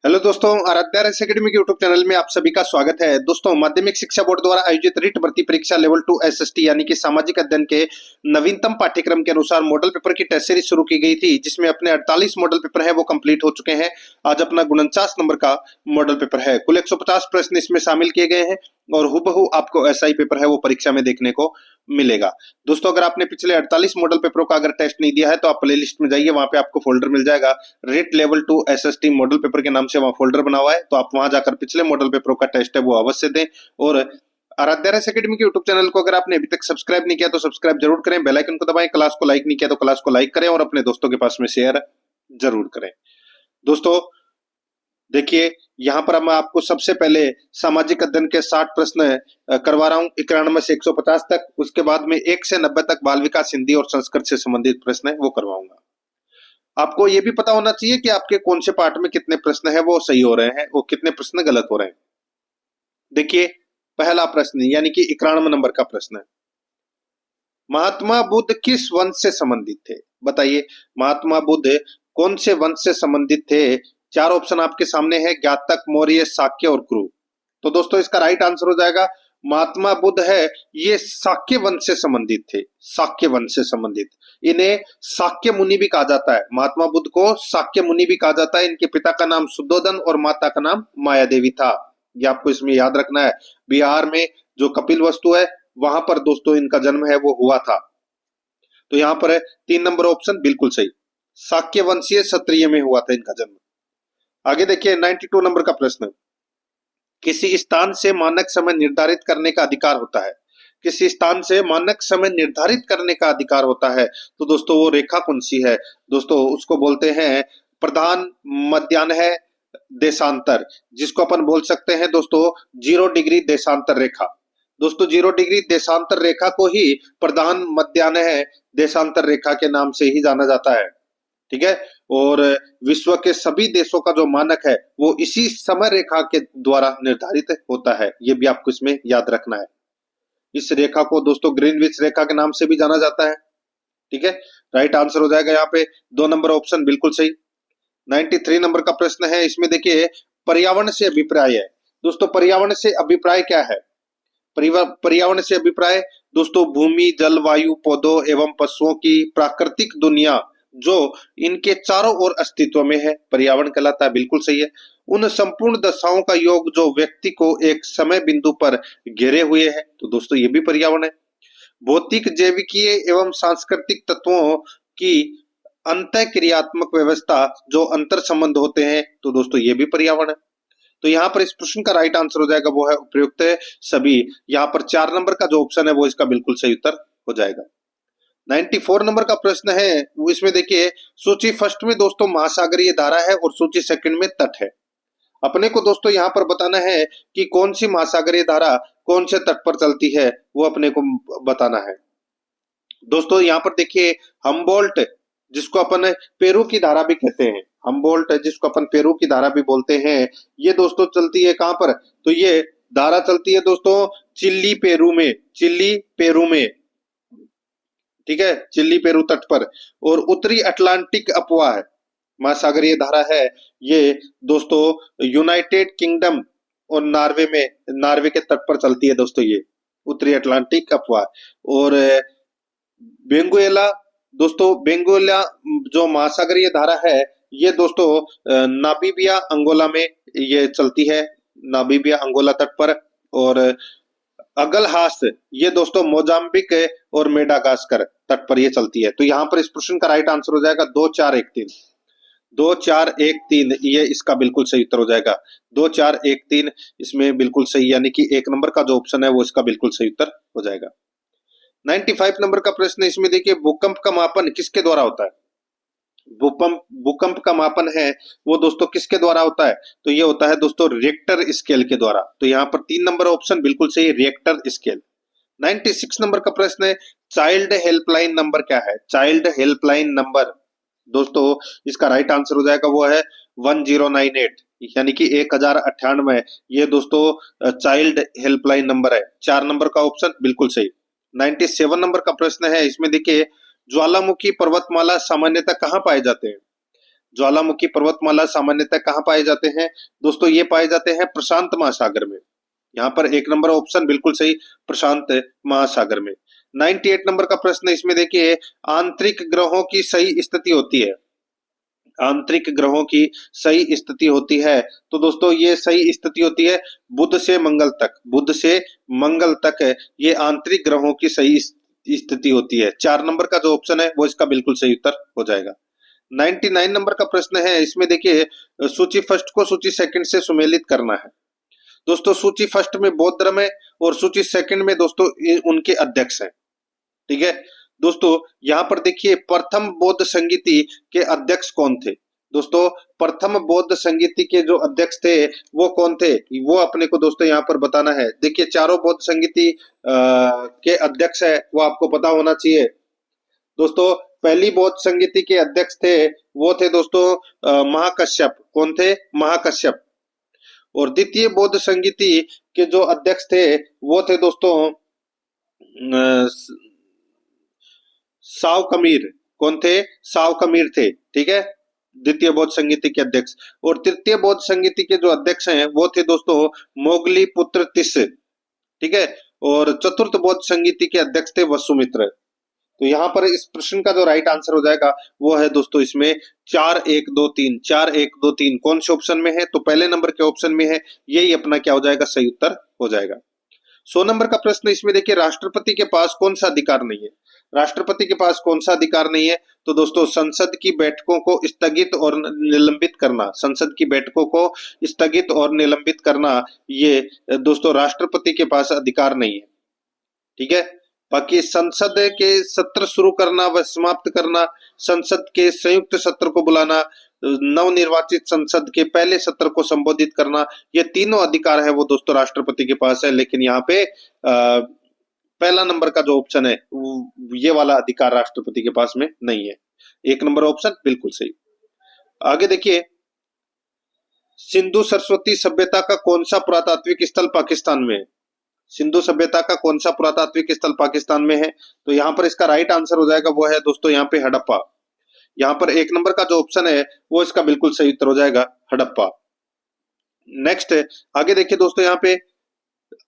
Hello दोस्तों, Aaradhya race academy के YouTube channel में आप सभी का स्वागत है। दोस्तों, माध्यमिक शिक्षा बोर्ड द्वारा आयोजित रीट भर्ती परीक्षा लेवल 2 एसएसटी यानी कि सामाजिक अध्ययन के नवीनतम पाठ्यक्रम के अनुसार मॉडल पेपर की टेस्ट सीरीज शुरू की गई थी, जिसमें अपने 48 मॉडल पेपर है वो कंप्लीट हो चुके हैं। आज अपना 49 नंबर का मॉडल पेपर है। कुल 150 प्रश्न इसमें शामिल किए गए हैं और हुबहू आपको ऐसा ही पेपर है वो परीक्षा में देखने को मिलेगा। दोस्तों, अगर आपने पिछले 48 मॉडल पेपरों का अगर टेस्ट नहीं दिया है तो आप प्लेलिस्ट में जाइए, वहां पे आपको फोल्डर मिल जाएगा REET level 2 SST model paper के नाम से वहां फोल्डर बना हुआ है। तो आप वहां जाकर पिछले मॉडल पेपरों का टेस्ट है वो अवश्य दें। और आराध्या रेस एकेडमी के यूट्यूब चैनल को अगर आपने अभी तक सब्सक्राइब नहीं किया तो सब्सक्राइब जरूर करें, बेल आइकन को दबाएं, क्लास को लाइक नहीं किया तो क्लास को लाइक करें और अपने दोस्तों के पास में शेयर जरूर करें। दोस्तों देखिए, यहाँ पर मैं आपको सबसे पहले सामाजिक अध्ययन के 60 प्रश्न करवा रहा हूँ, 91 से 150 तक। उसके बाद में 1 से 90 तक बाल विकास, हिंदी और संस्कृत से संबंधित प्रश्न है वो करवाऊंगा। आपको ये भी पता होना चाहिए कि आपके कौन से पार्ट में कितने प्रश्न है वो सही हो रहे हैं, वो कितने प्रश्न गलत हो रहे हैं। देखिए, पहला प्रश्न यानी कि 91 नंबर का प्रश्न है, महात्मा बुद्ध किस वंश से संबंधित थे? बताइए, महात्मा बुद्ध कौन से वंश से संबंधित थे? 4 ऑप्शन आपके सामने है, ज्ञातक, मौर्य, शाक्य और कुरु। तो दोस्तों इसका राइट आंसर हो जाएगा महात्मा बुद्ध है ये शाक्य वंश से संबंधित थे। शाक्य वंश से संबंधित, इन्हें शाक्य मुनि भी कहा जाता है। महात्मा बुद्ध को शाक्य मुनि भी कहा जाता है। इनके पिता का नाम शुद्धोदन और माता का नाम माया देवी था। ये आपको इसमें याद रखना है। बिहार में जो कपिल वस्तु है वहां पर दोस्तों इनका जन्म है वो हुआ था। तो यहाँ पर है 3 नंबर ऑप्शन बिल्कुल सही, शाक्य वंशीय क्षत्रिय में हुआ था इनका जन्म। आगे देखिए 92 नंबर का प्रश्न, किसी स्थान से मानक समय निर्धारित करने का अधिकार होता है। किसी स्थान से मानक समय निर्धारित करने का अधिकार होता है, तो दोस्तों वो रेखा कौन सी है? दोस्तों उसको बोलते हैं प्रधान मध्याह्न देशांतर, जिसको अपन बोल सकते हैं दोस्तों 0 डिग्री देशांतर रेखा। दोस्तों 0 डिग्री देशांतर रेखा को ही प्रधान मध्याह्न देशांतर रेखा के नाम से ही जाना जाता है। ठीक है, और विश्व के सभी देशों का जो मानक है वो इसी समय रेखा के द्वारा निर्धारित होता है। ये भी आपको इसमें याद रखना है। इस रेखा को दोस्तों ग्रीनविच रेखा के नाम से भी जाना जाता है। ठीक है, राइट आंसर हो जाएगा यहाँ पे 2 नंबर ऑप्शन बिल्कुल सही। 93 नंबर का प्रश्न है, इसमें देखिए पर्यावरण से अभिप्राय है। दोस्तों पर्यावरण से अभिप्राय क्या है? पर्यावरण से अभिप्राय दोस्तों भूमि, जलवायु, पौधों एवं पशुओं की प्राकृतिक दुनिया जो इनके चारों ओर अस्तित्व में है, पर्यावरण कहलाता है। बिल्कुल सही है। उन संपूर्ण दशाओं का योग जो व्यक्ति को एक समय बिंदु पर घेरे हुए है, तो दोस्तों ये भी पर्यावरण है। भौतिक, जैविकीय एवं सांस्कृतिक तत्वों की अंतःक्रियात्मक व्यवस्था जो अंतर संबंध होते हैं, तो दोस्तों ये भी पर्यावरण है। तो यहाँ पर इस प्रश्न का राइट आंसर हो जाएगा वो है उपयुक्त सभी। यहाँ पर 4 नंबर का जो ऑप्शन है वो इसका बिल्कुल सही उत्तर हो जाएगा। 94 नंबर का प्रश्न है, वो इसमें देखिए सूची फर्स्ट में दोस्तों महासागरीय धारा है और सूची सेकंड में तट है। अपने को दोस्तों यहाँ पर बताना है कि कौन सी महासागरीय धारा कौन से तट पर चलती है, वो अपने को बताना है। दोस्तों यहाँ पर देखिए हम्बोल्ट, जिसको अपन पेरू की धारा भी कहते हैं, हम्बोल्ट जिसको अपन पेरू की धारा भी बोलते हैं, ये दोस्तों चलती है कहां पर? तो ये धारा चलती है दोस्तों चिल्ली पेरू में। चिल्ली पेरू में, ठीक है, चिल्ली पेरू तट पर। और उत्तरी अटलांटिक अपवाह महासागरीय धारा है ये दोस्तों यूनाइटेड किंगडम और नार्वे में, नार्वे के तट पर चलती है दोस्तों ये उत्तरी अटलांटिक अपवाह। और बेंगुएला दोस्तों, बेंगुएला जो महासागरीय धारा है ये दोस्तों नामीबिया अंगोला में ये चलती है, नामीबिया अंगोला तट पर। और अगलहास ये दोस्तों मोजाम्बिक और मेडागास्कर तट पर ये चलती है। तो यहाँ पर इस प्रश्न का राइट आंसर हो जाएगा 2 4 1 3। 2 4 1 3 ये इसका बिल्कुल सही उत्तर हो जाएगा। 2 4 1 3 इसमें बिल्कुल सही, यानी कि 1 नंबर का जो ऑप्शन है वो इसका बिल्कुल सही उत्तर हो जाएगा। 95 नंबर का प्रश्न है, इसमें देखिए भूकंप का मापन किसके द्वारा होता है? भूकंप का मापन है वो दोस्तों किसके द्वारा होता है? तो ये होता है दोस्तों रिएक्टर स्केल के द्वारा। तो यहाँ पर 3 नंबर ऑप्शन बिल्कुल सही, रिएक्टर स्केल। 96 नंबर का प्रश्न है, चाइल्ड हेल्पलाइन नंबर क्या है? चाइल्ड हेल्पलाइन नंबर दोस्तों इसका राइट आंसर हो जाएगा वो है 1098, यानी कि 1098। ये दोस्तों चाइल्ड हेल्पलाइन नंबर है। 4 नंबर का ऑप्शन बिल्कुल सही। 97 नंबर का प्रश्न है, इसमें देखिए ज्वालामुखी पर्वतमाला सामान्यतः कहाँ पाए जाते हैं? ज्वालामुखी पर्वतमाला सामान्यतः कहाँ पाए जाते हैं? दोस्तों ये पाए जाते हैं प्रशांत महासागर में। यहाँ पर 1 नंबर ऑप्शन बिल्कुल सही, प्रशांत महासागर में। 98 नंबर का प्रश्न इसमें देखिए, आंतरिक ग्रहों की सही स्थिति होती है। आंतरिक ग्रहों की सही स्थिति होती है, तो दोस्तों ये सही स्थिति होती है बुध से मंगल तक। बुध से मंगल तक ये आंतरिक ग्रहों की सही स्थिति होती है। 4 नंबर का जो ऑप्शन है वो इसका बिल्कुल सही उत्तर हो जाएगा। 99 नंबर का प्रश्न है, इसमें देखिए सूची फर्स्ट को सूची सेकंड से सुमेलित करना है। दोस्तों सूची फर्स्ट में बौद्ध धर्म है और सूची सेकंड में दोस्तों उनके अध्यक्ष हैं। ठीक है दोस्तों, यहाँ पर देखिए प्रथम बौद्ध संगीति के अध्यक्ष कौन थे? दोस्तों प्रथम बौद्ध संगीति के जो अध्यक्ष थे वो कौन थे, वो अपने को दोस्तों यहाँ पर बताना है। देखिए चारों बौद्ध संगीति के अध्यक्ष है वो आपको पता होना चाहिए। दोस्तों पहली बौद्ध संगीति के अध्यक्ष थे वो थे दोस्तों महाकश्यप। कौन थे? महाकश्यप। और द्वितीय बौद्ध संगीति के जो अध्यक्ष थे वो थे दोस्तों साव कमीर। कौन थे? साव कमीर थे। ठीक है, द्वितीय बौद्ध संगीति के अध्यक्ष। और तृतीय बौद्ध संगीति के जो अध्यक्ष हैं वो थे दोस्तों मोगली पुत्र तिस। ठीक है, और चतुर्थ बौद्ध संगीति के अध्यक्ष थे वसुमित्र। तो यहाँ पर इस प्रश्न का जो राइट आंसर हो जाएगा वो है दोस्तों इसमें 4 1 2 3। 4 1 2 3 कौन से ऑप्शन में है? तो पहले नंबर के ऑप्शन में है, यही अपना क्या हो जाएगा? सही उत्तर हो जाएगा। 100 नंबर का प्रश्न इसमें देखिए, राष्ट्रपति के पास कौन सा अधिकार नहीं है? राष्ट्रपति के पास कौन सा अधिकार नहीं है? तो दोस्तों संसद की बैठकों को स्थगित और निलंबित करना। संसद की बैठकों को स्थगित और निलंबित करना, ये दोस्तों राष्ट्रपति के पास अधिकार नहीं है। ठीक है, बाकी संसद के सत्र शुरू करना व समाप्त करना, संसद के संयुक्त सत्र को बुलाना, नवनिर्वाचित संसद के पहले सत्र को संबोधित करना, ये तीनों अधिकार है वो दोस्तों राष्ट्रपति के पास है। लेकिन यहाँ पे पहला नंबर का जो ऑप्शन है ये वाला अधिकार राष्ट्रपति के पास में नहीं है। 1 नंबर ऑप्शन बिल्कुल सही। आगे देखिए, सिंधु सरस्वती सभ्यता का कौन सा पुरातात्विक स्थल पाकिस्तान में है? सिंधु सभ्यता का कौन सा पुरातात्विक स्थल पाकिस्तान में है? तो यहाँ पर इसका राइट आंसर हो जाएगा वो है दोस्तों यहाँ पे हड़प्पा। यहाँ पर 1 नंबर का जो ऑप्शन है वो इसका बिल्कुल सही उत्तर हो जाएगा हड़प्पा। नेक्स्ट आगे देखिए दोस्तों, यहाँ पे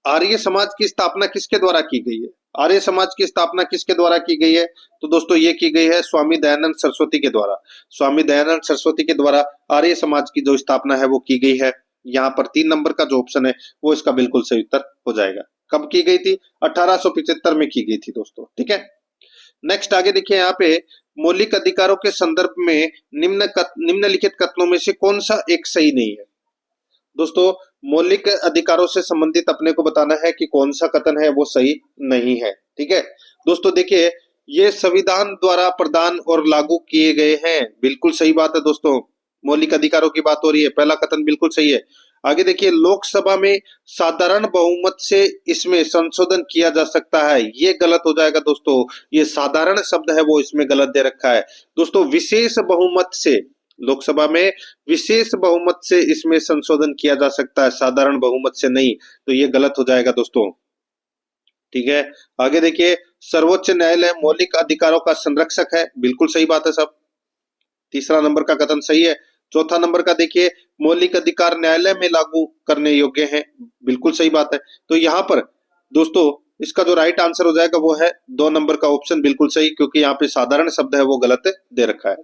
आर्य समाज की स्थापना किसके द्वारा की गई है? आर्य समाज की स्थापना किसके द्वारा की गई है? तो दोस्तों ये की गई है स्वामी दयानंद सरस्वती के द्वारा। स्वामी दयानंद सरस्वती के द्वारा आर्य समाज की जो स्थापना है वो की गई है। यहाँ पर 3 नंबर का जो ऑप्शन है वो इसका बिल्कुल सही उत्तर हो जाएगा। कब की गई थी? 1875 में की गई थी दोस्तों। ठीक है, नेक्स्ट आगे देखिए, यहाँ पे मौलिक अधिकारों के संदर्भ में निम्नलिखित कथनों में से कौन सा एक सही नहीं है? दोस्तों मौलिक अधिकारों से संबंधित अपने को बताना है कि कौन सा कथन है वो सही नहीं है। ठीक है दोस्तों, देखिए ये संविधान द्वारा प्रदान और लागू किए गए हैं, बिल्कुल सही बात है दोस्तों। मौलिक अधिकारों की बात हो रही है, पहला कथन बिल्कुल सही है। आगे देखिए, लोकसभा में साधारण बहुमत से इसमें संशोधन किया जा सकता है, ये गलत हो जाएगा दोस्तों। ये साधारण शब्द है वो इसमें गलत दे रखा है दोस्तों। विशेष बहुमत से, लोकसभा में विशेष बहुमत से इसमें संशोधन किया जा सकता है, साधारण बहुमत से नहीं, तो ये गलत हो जाएगा दोस्तों। ठीक है, आगे देखिए, सर्वोच्च न्यायालय मौलिक अधिकारों का संरक्षक है, बिल्कुल सही बात है सब। 3रा नंबर का कथन सही है। 4था नंबर का देखिए, मौलिक अधिकार न्यायालय में लागू करने योग्य हैं, बिल्कुल सही बात है। तो यहाँ पर दोस्तों इसका जो राइट आंसर हो जाएगा वो है 2 नंबर का ऑप्शन बिल्कुल सही, क्योंकि यहाँ पे साधारण शब्द है वो गलत दे रखा है।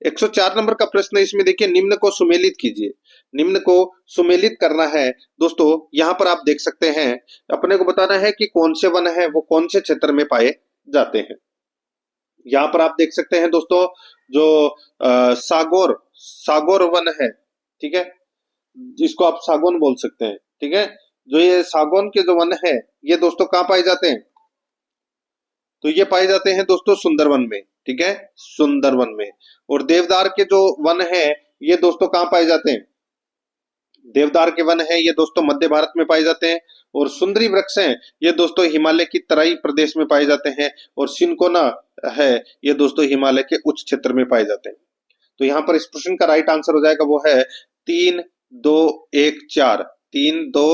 104 नंबर का प्रश्न इसमें देखिए, निम्न को सुमेलित कीजिए। निम्न को सुमेलित करना है दोस्तों। यहाँ पर आप देख सकते हैं, अपने को बताना है कि कौन से वन है वो कौन से क्षेत्र में पाए जाते हैं। यहाँ पर आप देख सकते हैं दोस्तों, जो सागौर वन है, ठीक है, जिसको आप सागौन बोल सकते हैं। ठीक है, जो ये सागौन के जो वन है ये दोस्तों कहाँ पाए जाते हैं? तो ये पाए जाते हैं दोस्तों सुंदरवन में। ठीक है, सुंदरवन में। और देवदार के जो वन है ये दोस्तों कहाँ पाए जाते हैं? देवदार के वन है ये दोस्तों मध्य भारत में पाए जाते हैं। और सुंदरी वृक्ष हैं ये दोस्तों हिमालय की तराई प्रदेश में पाए जाते हैं। और सिनकोना है ये दोस्तों हिमालय के उच्च क्षेत्र में पाए जाते हैं। तो यहाँ पर इस प्रश्न का राइट आंसर हो जाएगा वो है 3 2 1 4। 3 2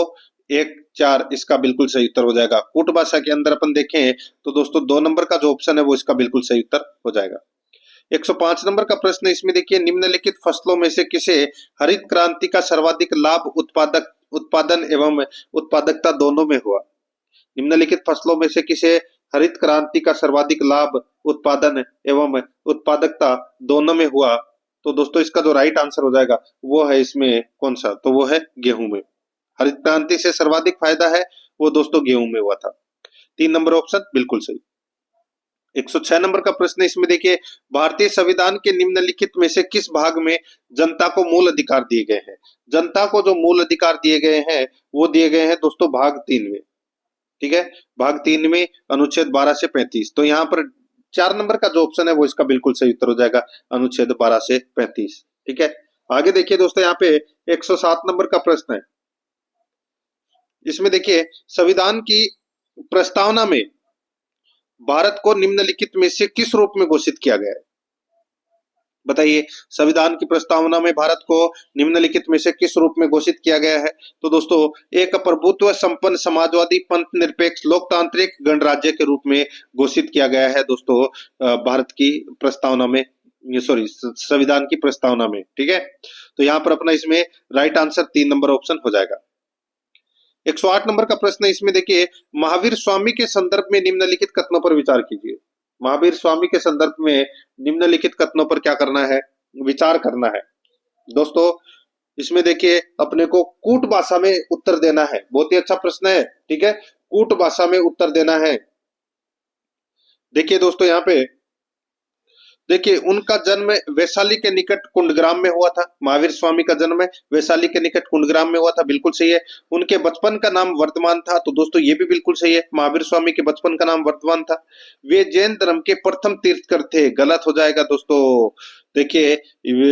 1 4 इसका बिल्कुल सही उत्तर हो जाएगा। कूट भाषा के अंदर अपन देखें तो दोस्तों 2 नंबर का जो ऑप्शन है वो इसका बिल्कुल सही उत्तर हो जाएगा। 105 नंबर का प्रश्न है, इसमें देखिए निम्नलिखित फसलों में से किसे हरित क्रांति का सर्वाधिक लाभ उत्पादन एवं उत्पादकता दोनों में हुआ? निम्नलिखित फसलों में से किसे हरित क्रांति का सर्वाधिक लाभ उत्पादन एवं उत्पादकता दोनों में हुआ? तो दोस्तों इसका जो राइट आंसर हो जाएगा वो है इसमें कौन सा? तो वो है गेहूं में। हरित क्रांति से सर्वाधिक फायदा है वो दोस्तों गेहूं में हुआ था। 3 नंबर ऑप्शन बिल्कुल सही। 106 नंबर का प्रश्न है, इसमें देखिए भारतीय संविधान के निम्नलिखित में से किस भाग में जनता को मूल अधिकार दिए गए हैं? जनता को जो मूल अधिकार दिए गए हैं वो दिए गए हैं दोस्तों भाग 3 में। ठीक है, भाग 3 में अनुच्छेद 12 से 35। तो यहाँ पर 4 नंबर का जो ऑप्शन है वो इसका बिल्कुल सही उत्तर हो जाएगा, अनुच्छेद 12 से 35। ठीक है, आगे देखिए दोस्तों यहाँ पे 107 नंबर का प्रश्न है, इसमें देखिए संविधान की प्रस्तावना में भारत को निम्नलिखित में से किस रूप में घोषित किया गया है? बताइए, संविधान की प्रस्तावना में भारत को निम्नलिखित में से किस रूप में घोषित किया गया है? तो दोस्तों एक प्रभुत्व संपन्न समाजवादी पंथ निरपेक्ष लोकतांत्रिक गणराज्य के रूप में घोषित किया गया है दोस्तों भारत की प्रस्तावना में, सॉरी संविधान की प्रस्तावना में। ठीक है, तो यहाँ पर अपना इसमें राइट आंसर 3 नंबर ऑप्शन हो जाएगा। 108 नंबर का प्रश्न है, इसमें देखिए महावीर स्वामी के संदर्भ में निम्नलिखित कथनों पर विचार कीजिए। महावीर स्वामी के संदर्भ में निम्नलिखित कथनों पर क्या करना है? विचार करना है। दोस्तों इसमें देखिए अपने को कूट भाषा में उत्तर देना है। बहुत ही अच्छा प्रश्न है। ठीक है, कूट भाषा में उत्तर देना है। देखिए दोस्तों यहाँ पे देखिए उनका जन्म वैशाली के निकट कुंडग्राम में हुआ था। महावीर स्वामी का जन्म वैशाली के निकट कुंडग्राम में हुआ था, बिल्कुल सही है। उनके बचपन का नाम वर्धमान था, तो दोस्तों ये भी बिल्कुल सही है, महावीर स्वामी के बचपन का नाम वर्धमान था। वे जैन धर्म के प्रथम तीर्थकर थे, गलत हो जाएगा दोस्तों। देखिए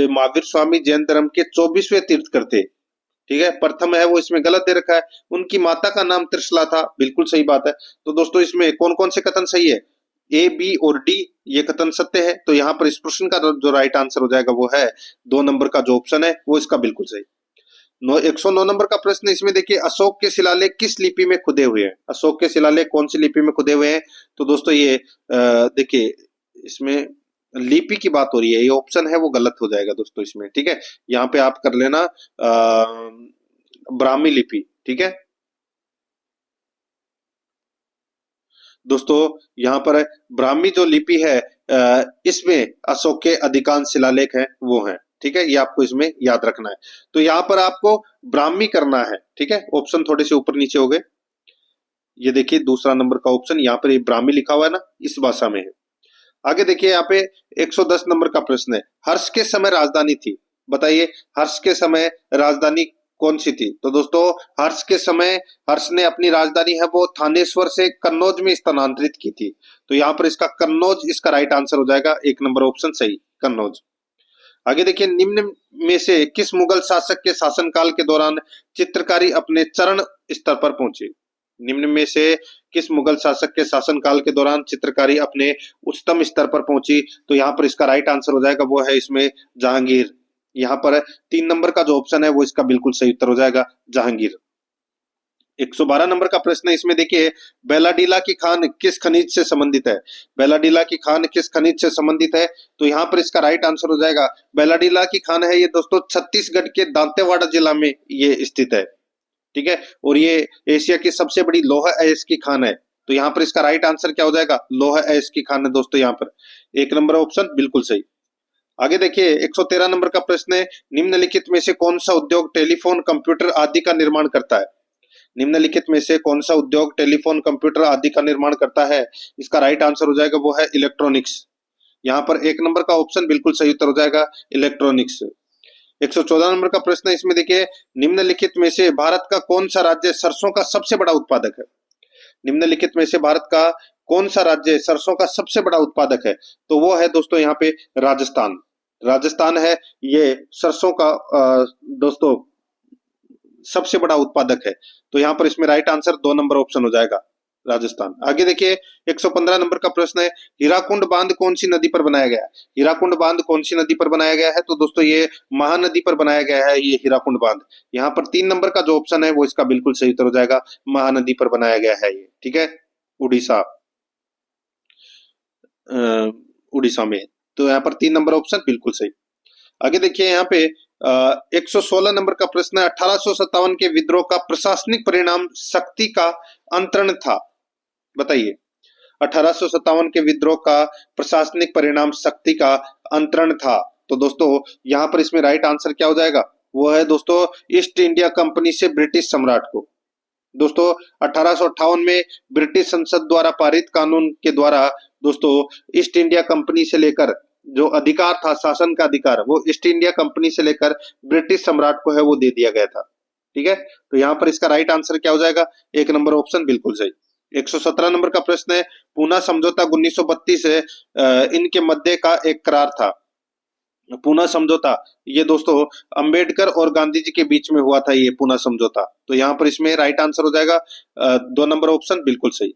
महावीर स्वामी जैन धर्म के 24वें तीर्थकर थे। ठीक है, प्रथम है वो इसमें गलत दे रखा है। उनकी माता का नाम त्रिशला था, बिल्कुल सही बात है। तो दोस्तों इसमें कौन कौन से कथन सही है? ए, बी और डी ये कथन सत्य है। तो यहाँ पर इस प्रश्न का जो राइट आंसर हो जाएगा वो है 2 नंबर का जो ऑप्शन है वो इसका बिल्कुल सही। 109 नंबर का प्रश्न, इसमें देखिए अशोक के शिलालेख किस लिपि में खुदे हुए हैं? अशोक के शिलालेख कौन सी लिपि में खुदे हुए हैं? तो दोस्तों ये देखिए इसमें लिपि की बात हो रही है, ये ऑप्शन है वो गलत हो जाएगा दोस्तों इसमें। ठीक है, यहाँ पे आप कर लेना ब्राह्मी लिपि। ठीक है दोस्तों, यहाँ पर ब्राह्मी जो लिपि है इसमें अशोक के अधिकांश शिलालेख हैं वो हैं। ठीक है, ये आपको इसमें याद रखना है। तो यहाँ पर आपको ब्राह्मी करना है। ठीक है, ऑप्शन थोड़े से ऊपर नीचे हो गए। ये देखिए दूसरा नंबर का ऑप्शन, यहाँ पर ये ब्राह्मी लिखा हुआ है ना, इस भाषा में है। आगे देखिए यहाँ पे 110 नंबर का प्रश्न है, हर्ष के समय राजधानी थी। बताइए हर्ष के समय राजधानी कौन सी थी? तो दोस्तों हर्ष के समय हर्ष ने अपनी राजधानी है वो थानेश्वर से कन्नौज में स्थानांतरित की थी। तो यहाँ पर इसका कन्नौज इसका राइट आंसर हो जाएगा, 1 नंबर ऑप्शन सही, कन्नौज। आगे देखिए निम्न में से किस मुगल शासक के शासनकाल के दौरान चित्रकारी अपने चरण स्तर पर पहुंची? निम्न में से किस मुगल शासक के शासनकाल के दौरान चित्रकारी अपने उच्चतम स्तर पर पहुंची? तो यहाँ पर इसका राइट आंसर हो जाएगा वो है इसमें जहांगीर। यहाँ पर 3 नंबर का जो ऑप्शन है वो इसका बिल्कुल सही उत्तर हो जाएगा, जहांगीर। 112 नंबर का प्रश्न है, इसमें देखिए बेलाडीला की खान किस खनिज से संबंधित है? बेलाडीला की खान किस खनिज से संबंधित है? तो यहाँ पर इसका राइट आंसर हो जाएगा बेलाडीला की खान है ये दोस्तों छत्तीसगढ़ के दांतेवाड़ा जिला में ये स्थित है। ठीक है, और ये एशिया की सबसे बड़ी लौह अयस्क की खान है। तो यहाँ पर इसका राइट आंसर क्या हो जाएगा? लौह अयस्क की खान है दोस्तों, यहाँ पर 1 नंबर ऑप्शन बिल्कुल सही। आगे देखिए 113 नंबर का प्रश्न है, निम्नलिखित में से कौन सा उद्योग टेलीफोन कंप्यूटर आदि का निर्माण करता है? निम्नलिखित में से कौन सा उद्योग टेलीफोन कंप्यूटर आदि का निर्माण करता है? इसका राइट आंसर हो जाएगा वो है इलेक्ट्रॉनिक्स। यहाँ पर 1 नंबर का ऑप्शन बिल्कुल सही उत्तर हो जाएगा, इलेक्ट्रॉनिक्स। 114 नंबर का प्रश्न है, इसमें देखिए निम्नलिखित में से भारत का कौन सा राज्य सरसों का सबसे बड़ा उत्पादक है? निम्नलिखित में से भारत का कौन सा राज्य सरसों का सबसे बड़ा उत्पादक है? तो वो है दोस्तों यहाँ पे राजस्थान। राजस्थान है ये सरसों का दोस्तों सबसे बड़ा उत्पादक है। तो यहाँ पर इसमें राइट आंसर 2 नंबर ऑप्शन हो जाएगा, राजस्थान। आगे देखिए 115 नंबर का प्रश्न है, हीराकुंड बांध कौन सी नदी पर बनाया गया है? हीराकुंड बांध कौन सी नदी पर बनाया गया है? तो दोस्तों ये महानदी पर बनाया गया है ये हीराकुंड बांध। यहाँ पर 3 नंबर का जो ऑप्शन है वो इसका बिल्कुल सही उत्तर हो जाएगा, महानदी पर बनाया गया है ये। ठीक है, उड़ीसा उड़ीसा में। तो यहाँ पर 3 नंबर ऑप्शन बिल्कुल सही। आगे देखिए यहाँ पे 116 नंबर का प्रश्न है, 1857 के विद्रोह का प्रशासनिक परिणाम शक्ति का अंतरण था। बताइए, 1857 के विद्रोह का प्रशासनिक परिणाम शक्ति का अंतरण था। तो दोस्तों यहाँ पर इसमें राइट आंसर क्या हो जाएगा, वो है दोस्तों ईस्ट इंडिया कंपनी से ब्रिटिश सम्राट को। दोस्तों 1858 में ब्रिटिश संसद द्वारा पारित कानून के द्वारा दोस्तों ईस्ट इंडिया कंपनी से लेकर जो अधिकार था, शासन का अधिकार, वो ईस्ट इंडिया कंपनी से लेकर ब्रिटिश सम्राट को है वो दे दिया गया था। ठीक है, तो यहाँ पर इसका राइट आंसर क्या हो जाएगा, 1 नंबर ऑप्शन बिल्कुल सही। 117 नंबर का प्रश्न है, पूना समझौता 1932 से इनके मध्य का एक करार था। पूना समझौता ये दोस्तों अंबेडकर और गांधी जी के बीच में हुआ था ये पूना समझौता। तो यहाँ पर इसमें राइट आंसर हो जाएगा 2 नंबर ऑप्शन बिल्कुल सही।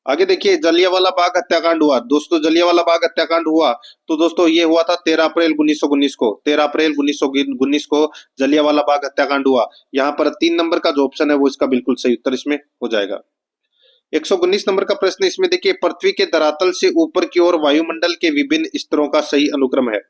आगे देखिए, जलियांवाला बाग हत्याकांड हुआ। दोस्तों जलियांवाला बाग हत्याकांड हुआ तो दोस्तों ये हुआ था 13 अप्रैल 1919 को। 13 अप्रैल 1919 को जलियांवाला बाग हत्याकांड हुआ। यहाँ पर 3 नंबर का जो ऑप्शन है वो इसका बिल्कुल सही उत्तर इसमें हो जाएगा। 119 नंबर का प्रश्न इसमें देखिए, पृथ्वी के धरातल से ऊपर की ओर वायुमंडल के विभिन्न स्तरों का सही अनुक्रम है।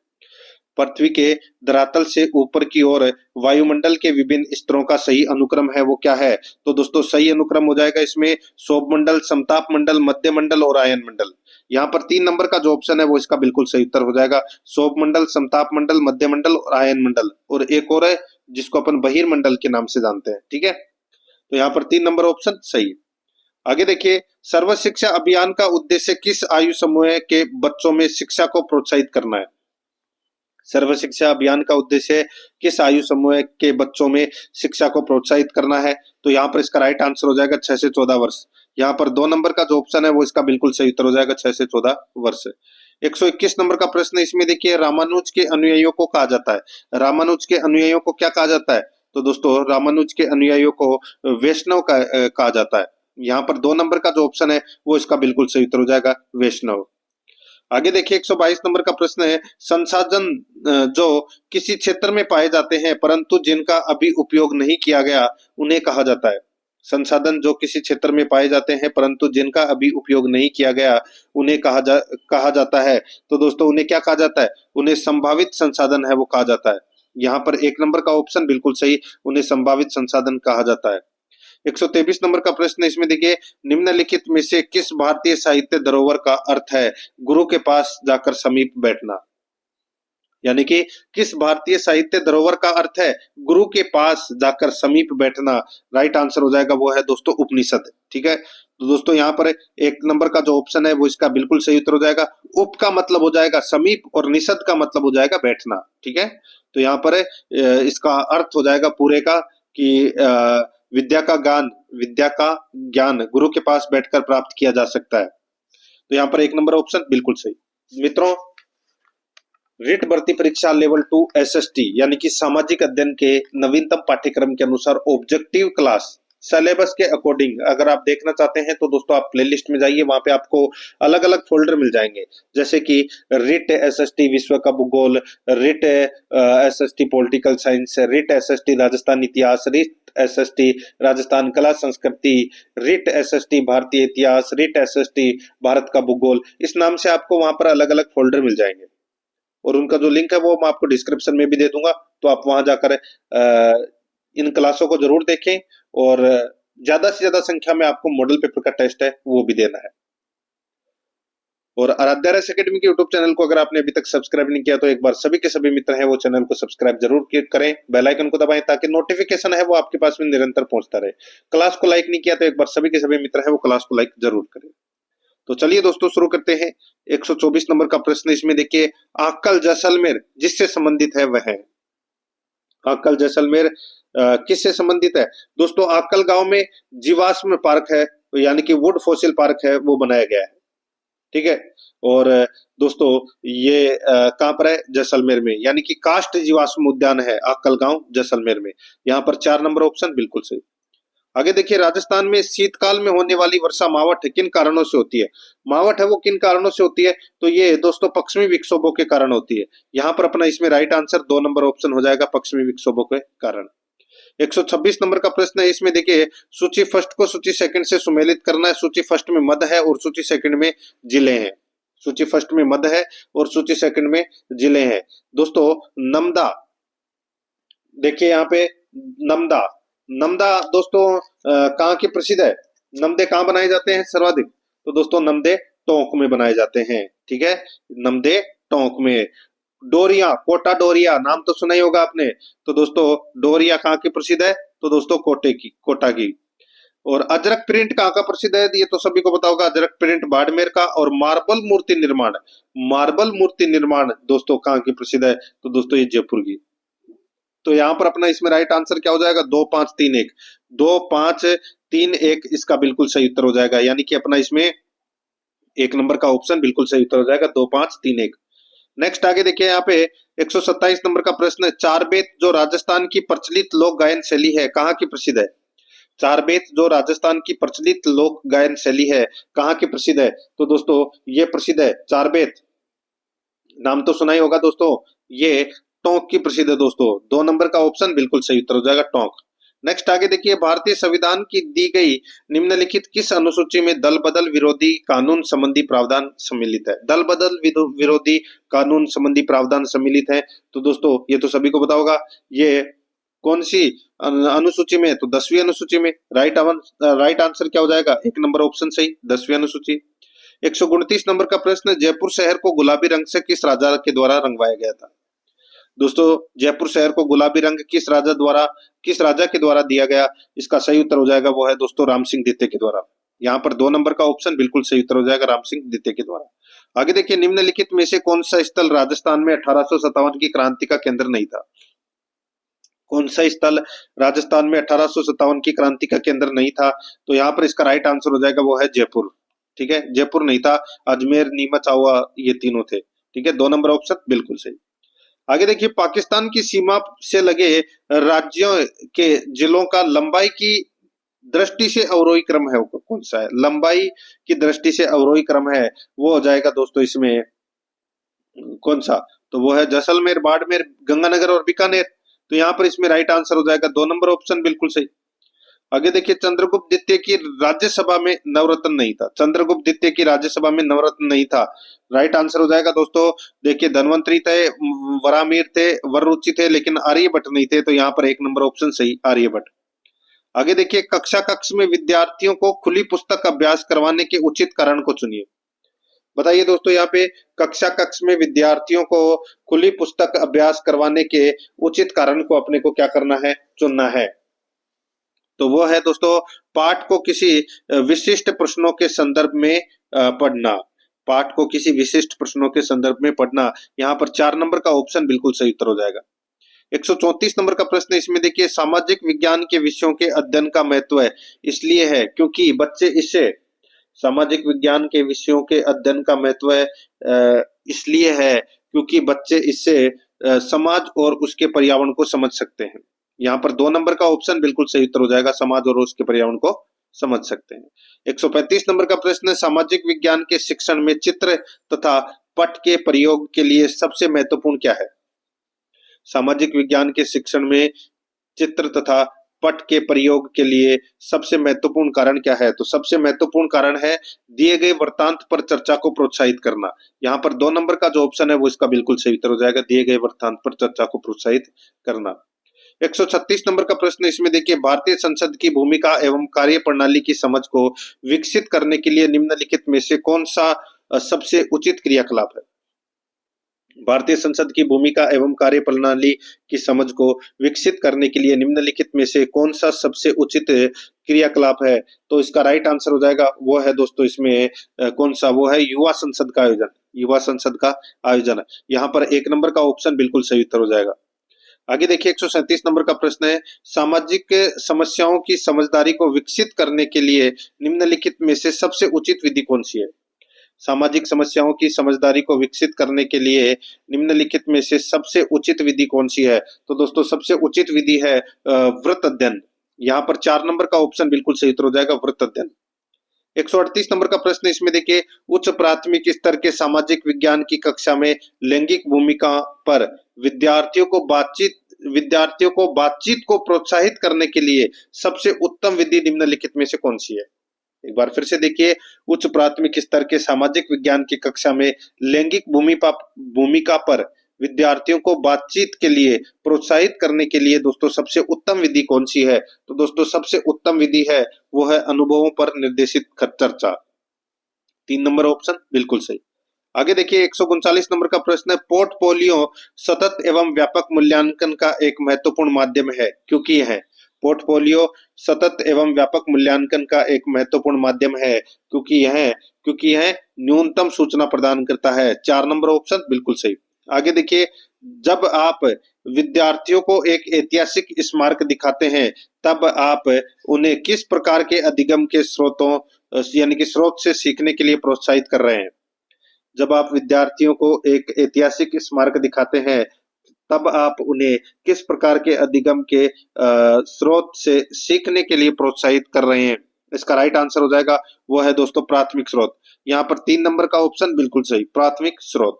पृथ्वी के धरातल से ऊपर की ओर वायुमंडल के विभिन्न स्तरों का सही अनुक्रम है वो क्या है, तो दोस्तों सही अनुक्रम हो जाएगा इसमें शोभ मंडल, समताप मंडल, मध्य मंडल और आयन मंडल। यहाँ पर 3 नंबर का जो ऑप्शन है वो इसका बिल्कुल सही उत्तर हो जाएगा, शोभ मंडल, समताप मंडल, मध्य मंडल और आयन मंडल। और एक और है जिसको अपन बहिर्मंडल के नाम से जानते हैं। ठीक है, तो यहाँ पर 3 नंबर ऑप्शन सही है। आगे देखिए, सर्व शिक्षा अभियान का उद्देश्य किस आयु समूह के बच्चों में शिक्षा को प्रोत्साहित करना है। सर्व शिक्षा अभियान का उद्देश्य किस आयु समूह के बच्चों में शिक्षा को प्रोत्साहित करना है, तो यहाँ पर इसका राइट आंसर हो जाएगा 6 से 14 वर्ष। यहाँ पर 2 नंबर का जो ऑप्शन है वो इसका बिल्कुल सही उत्तर हो जाएगा, 6 से 14 वर्ष। 121 नंबर का प्रश्न इसमें देखिए, रामानुज के अनुयायियों को कहा जाता है। रामानुज के अनुयायियों को क्या कहा जाता है, तो दोस्तों रामानुज के अनुयायियों को वैष्णव कहा जाता है। यहाँ पर 2 नंबर का जो ऑप्शन है वो इसका बिल्कुल सही उत्तर हो जाएगा, वैष्णव। आगे देखिए, 122 नंबर का प्रश्न है, संसाधन जो किसी क्षेत्र में पाए जाते हैं परंतु जिनका अभी उपयोग नहीं किया गया उन्हें कहा जाता है। संसाधन जो किसी क्षेत्र में पाए जाते हैं परंतु जिनका अभी उपयोग नहीं किया गया उन्हें कहा जाता है। तो दोस्तों उन्हें क्या कहा जाता है, उन्हें संभावित संसाधन है वो कहा जाता है। यहाँ पर 1 नंबर का ऑप्शन बिल्कुल सही, उन्हें संभावित संसाधन कहा जाता है। 123 नंबर का प्रश्न इसमें देखिए, निम्नलिखित में से किस भारतीय साहित्य धरोहर का अर्थ है गुरु के पास जाकर समीप बैठना। यानी कि किस भारतीय साहित्य धरोहर का अर्थ है गुरु के पास जाकर समीप बैठना। राइट आंसर हो जाएगा वो है दोस्तों उपनिषद। ठीक है, तो दोस्तों यहाँ पर 1 नंबर का जो ऑप्शन है वो इसका बिल्कुल सही उत्तर हो जाएगा। उप का मतलब हो जाएगा समीप और निषद का मतलब हो जाएगा बैठना। ठीक है, तो यहाँ पर इसका अर्थ हो जाएगा पूरे का कि विद्या का ज्ञान गुरु के पास बैठकर प्राप्त किया जा सकता है। तो यहाँ पर 1 नंबर ऑप्शन बिल्कुल सही। मित्रों, रिट भर्ती परीक्षा लेवल 2 एसएसटी यानी कि सामाजिक अध्ययन के नवीनतम पाठ्यक्रम के अनुसार ऑब्जेक्टिव क्लास सिलेबस के अकॉर्डिंग अगर आप देखना चाहते हैं तो दोस्तों आप प्लेलिस्ट में जाइए, वहां पे आपको अलग अलग फोल्डर मिल जाएंगे, जैसे कि रिट एसएसटी विश्व का भूगोल, writ SST political science, writ SST Rajasthan इतिहास, रिट एसएसटी राजस्थान कला संस्कृति, रिट एसएसटी भारतीय इतिहास, रिट एसएसटी भारत का भूगोल। इस नाम से आपको वहां पर अलग अलग फोल्डर मिल जाएंगे और उनका जो लिंक है वो मैं आपको डिस्क्रिप्शन में भी दे दूंगा, तो आप वहां जाकर इन क्लासों को जरूर देखें और ज्यादा से ज्यादा संख्या में आपको मॉडल पेपर का टेस्ट है वो भी देना है। और आराध्या राइस एकेडमी के यूट्यूब चैनल को अगर आपने अभी तक सब्सक्राइब नहीं किया तो एक बार सभी के सभी मित्र हैं वो चैनल को सब्सक्राइब जरूर करें, बेल आइकन को दबाएं ताकि नोटिफिकेशन है वो आपके पास में निरंतर पहुंचता रहे। क्लास को लाइक नहीं किया तो एक बार सभी के सभी मित्र हैं वो क्लास को लाइक जरूर करें। तो चलिए दोस्तों शुरू करते हैं। 124 नंबर का प्रश्न इसमें देखिए, आक्कल जैसलमेर जिससे संबंधित है वह है। आक्कल जैसलमेर किससे संबंधित है दोस्तों, आक्कल गांव में जीवाश्म पार्क है यानी कि वुड फॉसिल पार्क है वो बनाया गया है। ठीक है, और दोस्तों ये कहां पर है, जैसलमेर में, यानी कि काष्ठ जीवाश्म उद्यान है आक्कल गांव जैसलमेर में। यहाँ पर 4 नंबर ऑप्शन बिल्कुल सही। आगे देखिए, राजस्थान में शीतकाल में होने वाली वर्षा मावठ किन कारणों से होती है। मावठ है वो किन कारणों से होती है, तो ये दोस्तों पश्चिमी विक्षोभों के कारण होती है। यहाँ पर अपना इसमें राइट आंसर 2 नंबर ऑप्शन हो जाएगा, पश्चिमी विक्षोभों के कारण। 126 नंबर का प्रश्न है इसमें देखिए, सूची फर्स्ट को सूची सेकंड से सुमेलित करना है। सूची फर्स्ट में मद है और सूची सेकंड में जिले हैं। सूची फर्स्ट में मध्य है और सूची सेकंड में जिले हैं। दोस्तों नमदा, देखिए यहाँ पे नमदा, नमदा दोस्तों कहाँ की प्रसिद्ध है? नमदे कहाँ बनाए जाते हैं सर्वाधिक? तो दोस्तों नमदे टोंक में बनाए जाते हैं, ठीक है, नमदे टोंक में। डोरिया, कोटा डोरिया नाम तो सुना ही होगा आपने। तो दोस्तों डोरिया कहाँ की प्रसिद्ध है? तो दोस्तों कोटा की। और अजरक प्रिंट कहाँ का प्रसिद्ध है? ये तो सभी को पता होगा, अजरक प्रिंट बाड़मेर का। और मार्बल मूर्ति निर्माण, मार्बल मूर्ति निर्माण दोस्तों कहाँ की प्रसिद्ध है? तो दोस्तों ये जयपुर की। तो यहाँ पर अपना इसमें राइट आंसर क्या हो जाएगा? 2 5 3 1, 2 5 3 1 इसका बिल्कुल सही उत्तर हो जाएगा, यानी कि अपना इसमें 1 नंबर का ऑप्शन बिल्कुल सही उत्तर हो जाएगा, 2 5 3 1। नेक्स्ट आगे देखिए यहाँ पे 127 नंबर का प्रश्न है, चार बेत जो राजस्थान की प्रचलित लोक गायन शैली है कहाँ की प्रसिद्ध है? चार बेत जो राजस्थान की प्रचलित लोक गायन शैली है कहाँ की प्रसिद्ध है? तो दोस्तों ये प्रसिद्ध है चार बेत, नाम तो सुना ही होगा दोस्तों, ये टोंक की प्रसिद्ध है दोस्तों। 2 नंबर का ऑप्शन बिल्कुल सही उत्तर हो जाएगा, टोंक। नेक्स्ट आगे देखिए, भारतीय संविधान की दी गई निम्नलिखित किस अनुसूची में दल बदल विरोधी कानून संबंधी प्रावधान सम्मिलित है? दल बदल विरोधी कानून संबंधी प्रावधान सम्मिलित है। तो दोस्तों ये तो सभी को पता होगा, ये कौन सी अनुसूची में? तो 10वीं अनुसूची में। राइट आंसर क्या हो जाएगा? 1 नंबर ऑप्शन सही, 10वीं अनुसूची। 129 नंबर का प्रश्न, जयपुर शहर को गुलाबी रंग से किस राजा के द्वारा रंगवाया गया था? दोस्तों जयपुर शहर को गुलाबी रंग किस राजा के द्वारा दिया गया? इसका सही उत्तर हो जाएगा वो है दोस्तों राम सिंह द्वितीय के द्वारा। यहाँ पर 2 नंबर का ऑप्शन बिल्कुल सही उत्तर हो जाएगा, राम सिंह द्वितीय के द्वारा। आगे देखिए, निम्नलिखित में से कौन सा स्थल राजस्थान में 1857 की क्रांति का केंद्र नहीं था? कौन सा स्थल राजस्थान में 1857 की क्रांति का केंद्र नहीं था? तो यहाँ पर इसका राइट आंसर हो जाएगा वो है जयपुर, ठीक है, जयपुर नहीं था, अजमेर, नीमच, आवा ये तीनों थे, ठीक है, 2 नंबर ऑप्शन बिल्कुल सही। आगे देखिए, पाकिस्तान की सीमा से लगे राज्यों के जिलों का लंबाई की दृष्टि से अवरोही क्रम है वो कौन सा है? लंबाई की दृष्टि से अवरोही क्रम है वो हो जाएगा दोस्तों इसमें कौन सा? तो वो है जैसलमेर, बाड़मेर, गंगानगर और बीकानेर। तो यहाँ पर इसमें राइट आंसर हो जाएगा 2 नंबर ऑप्शन बिल्कुल सही। आगे देखिए, चंद्रगुप्त द्वितीय की राज्यसभा में नवरत्न नहीं था। चंद्रगुप्त द्वितीय की राज्यसभा में नवरत्न नहीं था, राइट आंसर हो जाएगा दोस्तों, देखिए धनवंतरी थे, वरामीर थे, वररुचि थे, लेकिन आर्यभट्ट नहीं थे। तो यहाँ पर 1 नंबर ऑप्शन सही, आर्यभट्ट। आगे देखिए, कक्ष में विद्यार्थियों को खुली पुस्तक अभ्यास करवाने के उचित कारण को चुनिए। बताइए दोस्तों, यहाँ पे कक्ष में विद्यार्थियों को खुली पुस्तक अभ्यास करवाने के उचित कारण को अपने को क्या करना है? चुनना है। तो वो है दोस्तों पाठ को किसी विशिष्ट प्रश्नों के संदर्भ में पढ़ना, पाठ को किसी विशिष्ट प्रश्नों के संदर्भ में पढ़ना। यहाँ पर 4 नंबर का ऑप्शन बिल्कुल सही उत्तर हो जाएगा। 134 नंबर का प्रश्न, इसमें देखिए, सामाजिक विज्ञान के विषयों के अध्ययन का महत्व है इसलिए है क्योंकि बच्चे इससे, सामाजिक विज्ञान के विषयों के अध्ययन का महत्व है इसलिए है क्योंकि बच्चे इससे समाज और उसके पर्यावरण को समझ सकते हैं। यहाँ पर 2 नंबर का ऑप्शन बिल्कुल सही उत्तर हो जाएगा, समाज और उसके पर्यावरण को समझ सकते हैं। 135 नंबर का प्रश्न, सामाजिक विज्ञान के शिक्षण में चित्र तथा पट के प्रयोग के लिए सबसे महत्वपूर्ण क्या है? सामाजिक विज्ञान के शिक्षण में चित्र तथा पट के प्रयोग के लिए सबसे महत्वपूर्ण कारण क्या है? तो सबसे महत्वपूर्ण कारण है दिए गए वृत्तांत पर चर्चा को प्रोत्साहित करना। यहाँ पर 2 नंबर का जो ऑप्शन है वो इसका बिल्कुल सही उत्तर हो जाएगा, दिए गए वृत्तांत पर चर्चा को प्रोत्साहित करना। 136 नंबर का प्रश्न, इसमें देखिए, भारतीय संसद की भूमिका एवं कार्य प्रणाली की समझ को विकसित करने के लिए निम्नलिखित में से कौन सा सबसे उचित क्रियाकलाप है? भारतीय संसद की भूमिका एवं कार्य प्रणाली की समझ को विकसित करने के लिए निम्नलिखित में से कौन सा सबसे उचित क्रियाकलाप है? तो इसका राइट आंसर हो जाएगा वो है दोस्तों इसमें कौन सा? वो है युवा संसद का आयोजन, युवा संसद का आयोजन। यहाँ पर 1 नंबर का ऑप्शन बिल्कुल सही उत्तर हो जाएगा। आगे देखिए, 137 नंबर का प्रश्न है, सामाजिक समस्याओं की समझदारी को विकसित करने के लिए निम्नलिखित में से सबसे उचित विधि कौन सी है? सामाजिक समस्याओं की समझदारी को विकसित करने के लिए निम्नलिखित में से सबसे उचित विधि कौन सी है? तो दोस्तों सबसे उचित विधि है वृत्त अध्ययन। यहाँ पर 4 नंबर का ऑप्शन बिल्कुल सही उत्तर हो जाएगा, वृत्त अध्ययन। 138 नंबर का प्रश्न, इसमें देखिए, उच्च प्राथमिक स्तर के सामाजिक विज्ञान की कक्षा में लैंगिक भूमिका पर विद्यार्थियों को बातचीत को प्रोत्साहित करने के लिए सबसे उत्तम विधि निम्नलिखित में से कौन सी है? एक बार फिर से देखिए, उच्च प्राथमिक स्तर के सामाजिक विज्ञान की कक्षा में लैंगिक भूमिका पर विद्यार्थियों को बातचीत के लिए प्रोत्साहित करने के लिए दोस्तों सबसे उत्तम विधि कौन सी है? तो दोस्तों सबसे उत्तम विधि है वो है अनुभवों पर निर्देशित चर्चा। 3 नंबर ऑप्शन बिल्कुल सही। आगे देखिए 139 नंबर का प्रश्न है, पोर्टफोलियो सतत एवं व्यापक मूल्यांकन का एक महत्वपूर्ण माध्यम है, क्योंकि यह पोर्टफोलियो सतत एवं व्यापक मूल्यांकन का एक महत्वपूर्ण माध्यम है क्योंकि यह न्यूनतम सूचना प्रदान करता है। 4 नंबर ऑप्शन बिल्कुल सही। आगे देखिए, जब आप विद्यार्थियों को एक ऐतिहासिक स्मारक दिखाते हैं तब आप उन्हें किस प्रकार के अधिगम के स्रोतों यानी कि स्रोत से सीखने के लिए प्रोत्साहित कर रहे हैं? जब आप विद्यार्थियों को एक ऐतिहासिक स्मारक दिखाते हैं तब आप उन्हें किस प्रकार के अधिगम के स्रोत से सीखने के लिए प्रोत्साहित कर रहे हैं? इसका राइट आंसर हो जाएगा वो है दोस्तों प्राथमिक स्रोत। यहाँ पर 3 नंबर का ऑप्शन बिल्कुल सही, प्राथमिक स्रोत।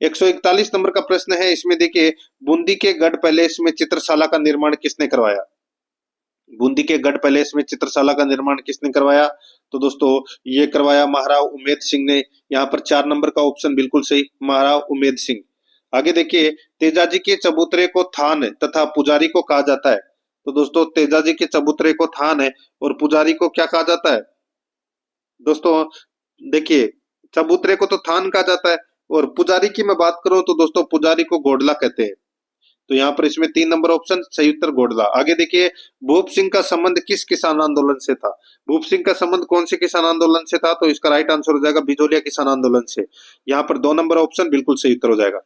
141 नंबर का प्रश्न है, इसमें देखिए, बूंदी के गढ़ पैलेस में चित्रशाला का निर्माण किसने करवाया? बूंदी के गढ़ पैलेस में चित्रशाला का निर्माण किसने करवाया? तो दोस्तों ये करवाया महाराव उमेद सिंह ने। यहाँ पर 4 नंबर का ऑप्शन बिल्कुल सही, महाराव उमेद सिंह। आगे देखिए, तेजाजी के चबूतरे को थान तथा पुजारी को कहा जाता है। तो दोस्तों तेजाजी के चबूतरे को थान है और पुजारी को क्या कहा जाता है? दोस्तों देखिए, चबूतरे को तो थान कहा जाता है और पुजारी की मैं बात करूं तो दोस्तों पुजारी को घोड़ला कहते हैं। तो यहाँ पर इसमें 3 नंबर ऑप्शन सही उत्तर घोड़ला। आगे देखिए, भूप सिंह का संबंध किस किसान आंदोलन से था? भूप सिंह का संबंध कौन से किसान आंदोलन से था? तो इसका राइट आंसर हो जाएगा बिजोलिया किसान आंदोलन से। यहाँ पर 2 नंबर ऑप्शन बिल्कुल सही उत्तर हो जाएगा।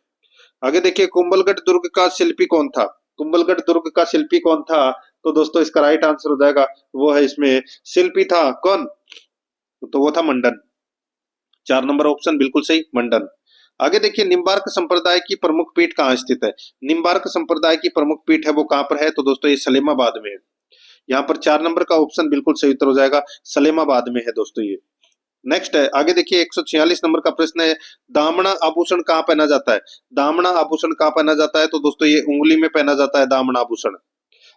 आगे देखिए, कुंभलगढ़ दुर्ग का शिल्पी कौन था? कुंभलगढ़ दुर्ग का शिल्पी कौन था? तो दोस्तों इसका राइट आंसर हो जाएगा वो है इसमें शिल्पी था कौन? तो वो था मंडन। 4 नंबर ऑप्शन बिल्कुल सही, मंडन। आगे देखिए, निम्बार्क संप्रदाय की प्रमुख पीठ कहाँ स्थित है? निम्बार्क संप्रदाय की प्रमुख पीठ है वो कहाँ पर है? तो दोस्तों ये सलेमाबाद में है। यहाँ पर 4 नंबर का ऑप्शन बिल्कुल सही उत्तर हो जाएगा, सलेमाबाद में है दोस्तों ये। नेक्स्ट है, आगे देखिए 146 नंबर का प्रश्न है, दामना आभूषण कहाँ पहना जाता है? दामना आभूषण कहाँ पहना जाता है? तो दोस्तों ये उंगली में पहना जाता है दामना आभूषण।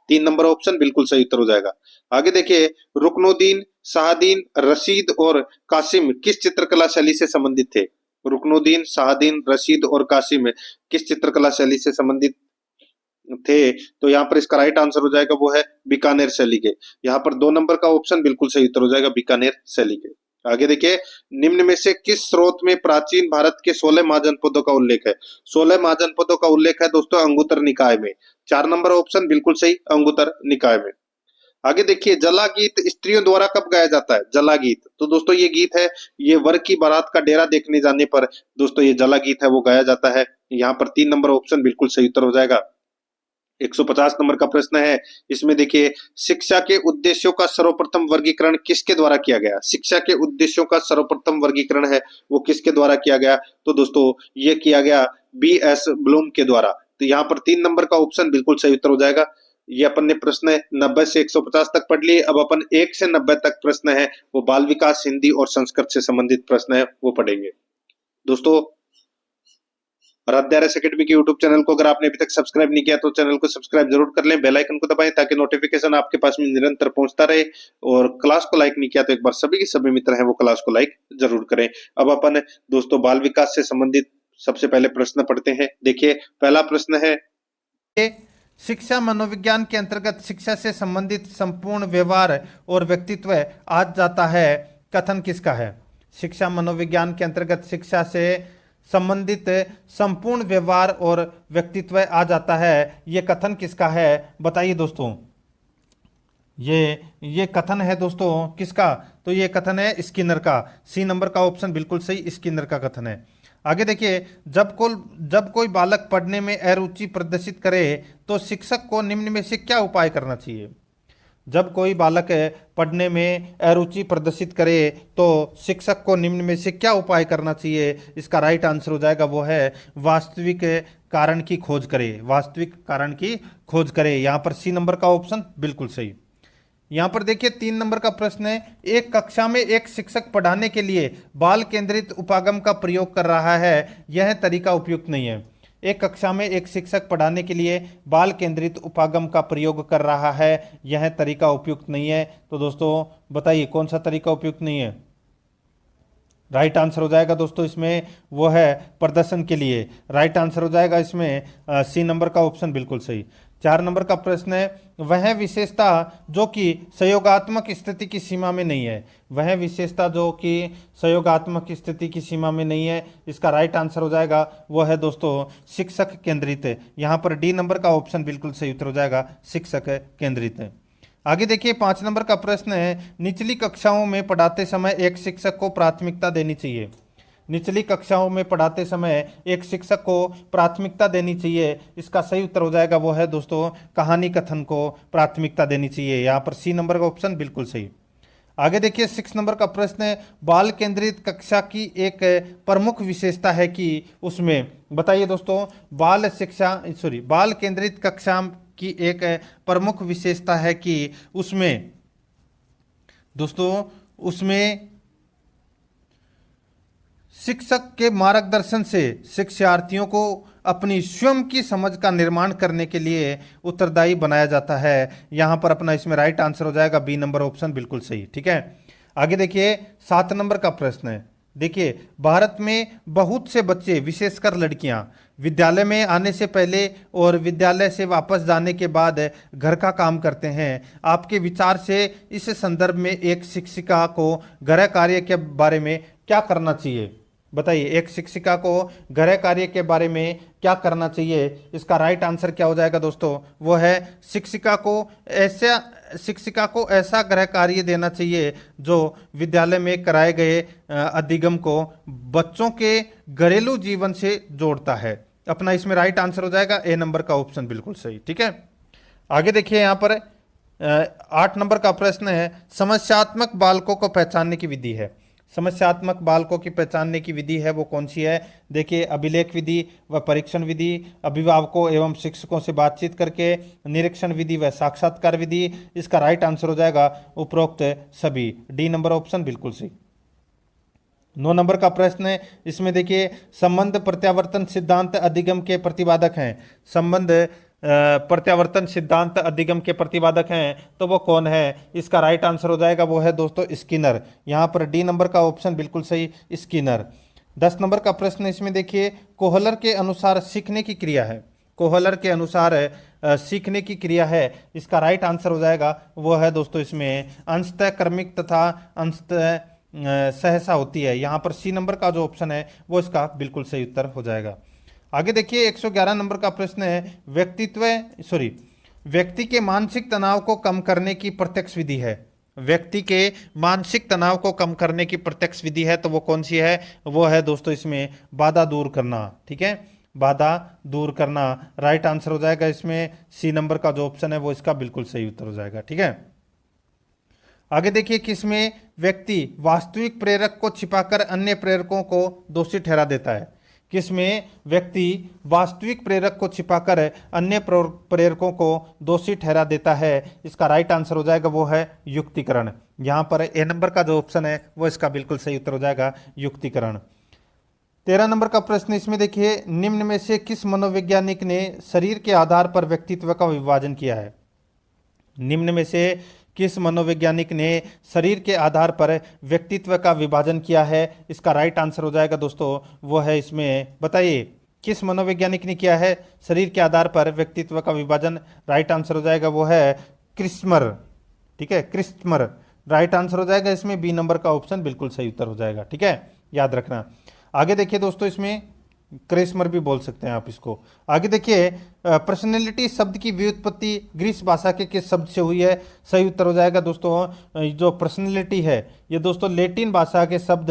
3 नंबर ऑप्शन बिल्कुल सही उत्तर हो जाएगा। आगे देखिए, रुकनुद्दीन, शाहदीन, रशीद और कासिम किस चित्रकला शैली से संबंधित थे? रुकनुद्दीन, शाहदीन, रशीद और कासिम किस चित्रकला शैली से संबंधित थे? तो यहाँ पर इसका राइट आंसर हो जाएगा वो है बीकानेर शैली के। यहाँ पर 2 नंबर का ऑप्शन बिल्कुल सही उत्तर हो जाएगा, बीकानेर शैली के। आगे देखिए, निम्न में से किस स्रोत में प्राचीन भारत के 16 महाजनपदों का उल्लेख है? 16 महाजनपदों का उल्लेख है दोस्तों अंगुत्तर निकाय में। 4 नंबर ऑप्शन बिल्कुल सही, अंगुत्तर निकाय में। आगे देखिए, जला गीत स्त्रियों द्वारा कब गाया जाता है? जला गीत, तो दोस्तों ये गीत है, ये वर की बारात का डेरा देखने जाने पर दोस्तों ये जला गीत है वो गाया जाता है। यहाँ पर 3 नंबर ऑप्शन बिल्कुल सही उत्तर हो जाएगा। 150 नंबर का प्रश्न है, इसमें देखिए, शिक्षा के उद्देश्यों का सर्वप्रथम वर्गीकरण किसके द्वारा किया गया? शिक्षा के उद्देश्यों का सर्वप्रथम वर्गीकरण है वो किसके द्वारा किया गया? तो दोस्तों ये किया गया B.S. ब्लूम के द्वारा। तो यहाँ पर 3 नंबर का ऑप्शन बिल्कुल सही उत्तर हो जाएगा। ये अपन ने प्रश्न 90 से 150 तक पढ़ लिए। अब अपन 1 से 90 तक प्रश्न है वो बाल विकास, हिंदी और संस्कृत से संबंधित प्रश्न है वो पढ़ेंगे। दोस्तों आराध्या एकेडमी के यूट्यूब चैनल को अगर आपने अभी तक सब्सक्राइब नहीं किया तो चैनल को सब्सक्राइब जरूर कर लें, बेल आइकन को दबाएं ताकि नोटिफिकेशन आपके पास में निरंतर पहुंचता रहे। और क्लास को लाइक नहीं किया तो एक बार सभी के सभी मित्र हैं वो क्लास को लाइक जरूर करें। अब अपन दोस्तों बाल विकास से संबंधित सबसे पहले प्रश्न पढ़ते हैं। देखिए पहला प्रश्न है, शिक्षा मनोविज्ञान के अंतर्गत शिक्षा से संबंधित संपूर्ण व्यवहार और व्यक्तित्व आ जाता है, कथन किसका है? शिक्षा मनोविज्ञान के अंतर्गत शिक्षा से संबंधित संपूर्ण व्यवहार और व्यक्तित्व आ जाता है, ये कथन किसका है? बताइए दोस्तों। ये कथन है दोस्तों किसका? तो ये कथन है स्किनर का। C नंबर का ऑप्शन बिल्कुल सही, स्किनर का कथन है। आगे देखिए, जब कोई बालक पढ़ने में अरुचि प्रदर्शित करे तो शिक्षक को निम्न में से क्या उपाय करना चाहिए? जब कोई बालक पढ़ने में अरुचि प्रदर्शित करे तो शिक्षक को निम्न में से क्या उपाय करना चाहिए? इसका राइट आंसर हो जाएगा वो है वास्तविक कारण की खोज करे। वास्तविक कारण की खोज करे। यहाँ पर C नंबर का ऑप्शन बिल्कुल सही। यहाँ पर देखिए 3 नंबर का प्रश्न है, एक कक्षा में एक शिक्षक पढ़ाने के लिए बाल केंद्रित उपागम का प्रयोग कर रहा है, यह तरीका उपयुक्त नहीं है। एक कक्षा में एक शिक्षक पढ़ाने के लिए बाल केंद्रित उपागम का प्रयोग कर रहा है, यह तरीका उपयुक्त नहीं है। तो दोस्तों बताइए कौन सा तरीका उपयुक्त नहीं है। राइट आंसर हो जाएगा दोस्तों इसमें वो है प्रदर्शन के लिए। राइट आंसर हो जाएगा इसमें सी नंबर का ऑप्शन बिल्कुल सही। 4 नंबर का प्रश्न है, वह विशेषता जो कि संयोगात्मक स्थिति की सीमा में नहीं है। वह विशेषता जो कि संयोगात्मक स्थिति की सीमा में नहीं है, इसका राइट आंसर हो जाएगा वो है दोस्तों शिक्षक केंद्रित। यहाँ पर डी नंबर का ऑप्शन बिल्कुल सही उत्तर हो जाएगा, शिक्षक केंद्रित। आगे देखिए 5 नंबर का प्रश्न है, निचली कक्षाओं में पढ़ाते समय एक शिक्षक को प्राथमिकता देनी चाहिए। निचली कक्षाओं में पढ़ाते समय एक शिक्षक को प्राथमिकता देनी चाहिए, इसका सही उत्तर हो जाएगा वो है दोस्तों कहानी कथन को प्राथमिकता देनी चाहिए। यहाँ पर सी नंबर का ऑप्शन बिल्कुल सही। आगे देखिए 6 नंबर का प्रश्न है, बाल केंद्रित कक्षा की एक प्रमुख विशेषता है कि उसमें, बताइए दोस्तों बाल केंद्रित कक्षा की एक प्रमुख विशेषता है कि उसमें शिक्षक के मार्गदर्शन से शिक्षार्थियों को अपनी स्वयं की समझ का निर्माण करने के लिए उत्तरदायी बनाया जाता है। यहां पर अपना इसमें राइट आंसर हो जाएगा बी नंबर ऑप्शन बिल्कुल सही। ठीक है, आगे देखिए 7 नंबर का प्रश्न है, देखिए भारत में बहुत से बच्चे विशेषकर लड़कियां विद्यालय में आने से पहले और विद्यालय से वापस जाने के बाद घर का काम करते हैं। आपके विचार से इस संदर्भ में एक शिक्षिका को गृह कार्य के बारे में क्या करना चाहिए। बताइए एक शिक्षिका को गृह कार्य के बारे में क्या करना चाहिए। इसका राइट आंसर क्या हो जाएगा दोस्तों, वो है शिक्षिका को ऐसा गृह कार्य देना चाहिए जो विद्यालय में कराए गए अधिगम को बच्चों के घरेलू जीवन से जोड़ता है। अपना इसमें राइट आंसर हो जाएगा ए नंबर का ऑप्शन बिल्कुल सही। ठीक है, आगे देखिए यहाँ पर 8 नंबर का प्रश्न है, समस्यात्मक बालकों को पहचानने की विधि है। समस्यात्मक बालकों की पहचानने की विधि है वो कौन सी है। देखिए अभिलेख विधि व परीक्षण विधि, अभिभावकों एवं शिक्षकों से बातचीत करके, निरीक्षण विधि व साक्षात्कार विधि। इसका राइट आंसर हो जाएगा उपरोक्त सभी, डी नंबर ऑप्शन बिल्कुल सही। 9 नंबर का प्रश्न है, इसमें देखिए संबंध प्रत्यावर्तन सिद्धांत अधिगम के प्रतिपादक हैं। संबंध प्रत्यावर्तन सिद्धांत अधिगम के प्रतिपादक हैं तो वो कौन है। इसका राइट आंसर हो जाएगा वो है दोस्तों स्किनर। यहाँ पर डी नंबर का ऑप्शन बिल्कुल सही, स्किनर। 10 नंबर का प्रश्न इसमें देखिए कोहलर के अनुसार सीखने की क्रिया है। कोहलर के अनुसार सीखने की क्रिया है, इसका राइट आंसर हो जाएगा वो है दोस्तों इसमें अंशतः क्रमिक तथा अंशतः सहसा होती है। यहाँ पर सी नंबर का जो ऑप्शन है वो इसका बिल्कुल सही उत्तर हो जाएगा। आगे देखिए 111 नंबर का प्रश्न है, व्यक्ति के मानसिक तनाव को कम करने की प्रत्यक्ष विधि है। व्यक्ति के मानसिक तनाव को कम करने की प्रत्यक्ष विधि है तो वो कौन सी है, वो है दोस्तों इसमें बाधा दूर करना। ठीक है, बाधा दूर करना राइट आंसर हो जाएगा इसमें सी नंबर का जो ऑप्शन है वो इसका बिल्कुल सही उत्तर हो जाएगा। ठीक है, आगे देखिए किसमें व्यक्ति वास्तविक प्रेरक को छिपाकर अन्य प्रेरकों को दोषी ठहरा देता है। किसमें व्यक्ति वास्तविक प्रेरक को छिपाकर अन्य प्रेरकों को दोषी ठहरा देता है। इसका राइट आंसर हो जाएगा वो है युक्तिकरण। यहाँ पर ए नंबर का जो ऑप्शन है वो इसका बिल्कुल सही उत्तर हो जाएगा युक्तिकरण। 13 नंबर का प्रश्न इसमें देखिए निम्न में से किस मनोवैज्ञानिक ने शरीर के आधार पर व्यक्तित्व का विभाजन किया है। निम्न में से किस मनोवैज्ञानिक ने शरीर के आधार पर व्यक्तित्व का विभाजन किया है। इसका राइट आंसर हो जाएगा दोस्तों वो है इसमें, बताइए किस मनोवैज्ञानिक ने किया है शरीर के आधार पर व्यक्तित्व का विभाजन। राइट आंसर हो जाएगा वो है क्रिस्मर। ठीक है, क्रिस्मर राइट आंसर हो जाएगा इसमें, बी नंबर का ऑप्शन बिल्कुल सही उत्तर हो जाएगा। ठीक है, याद रखना। आगे देखिए दोस्तों इसमें क्रिस्मर भी बोल सकते हैं आप इसको। आगे देखिए पर्सनैलिटी शब्द की व्युत्पत्ति ग्रीस भाषा के किस शब्द से हुई है। सही उत्तर हो जाएगा दोस्तों जो पर्सनैलिटी है ये दोस्तों लैटिन भाषा के शब्द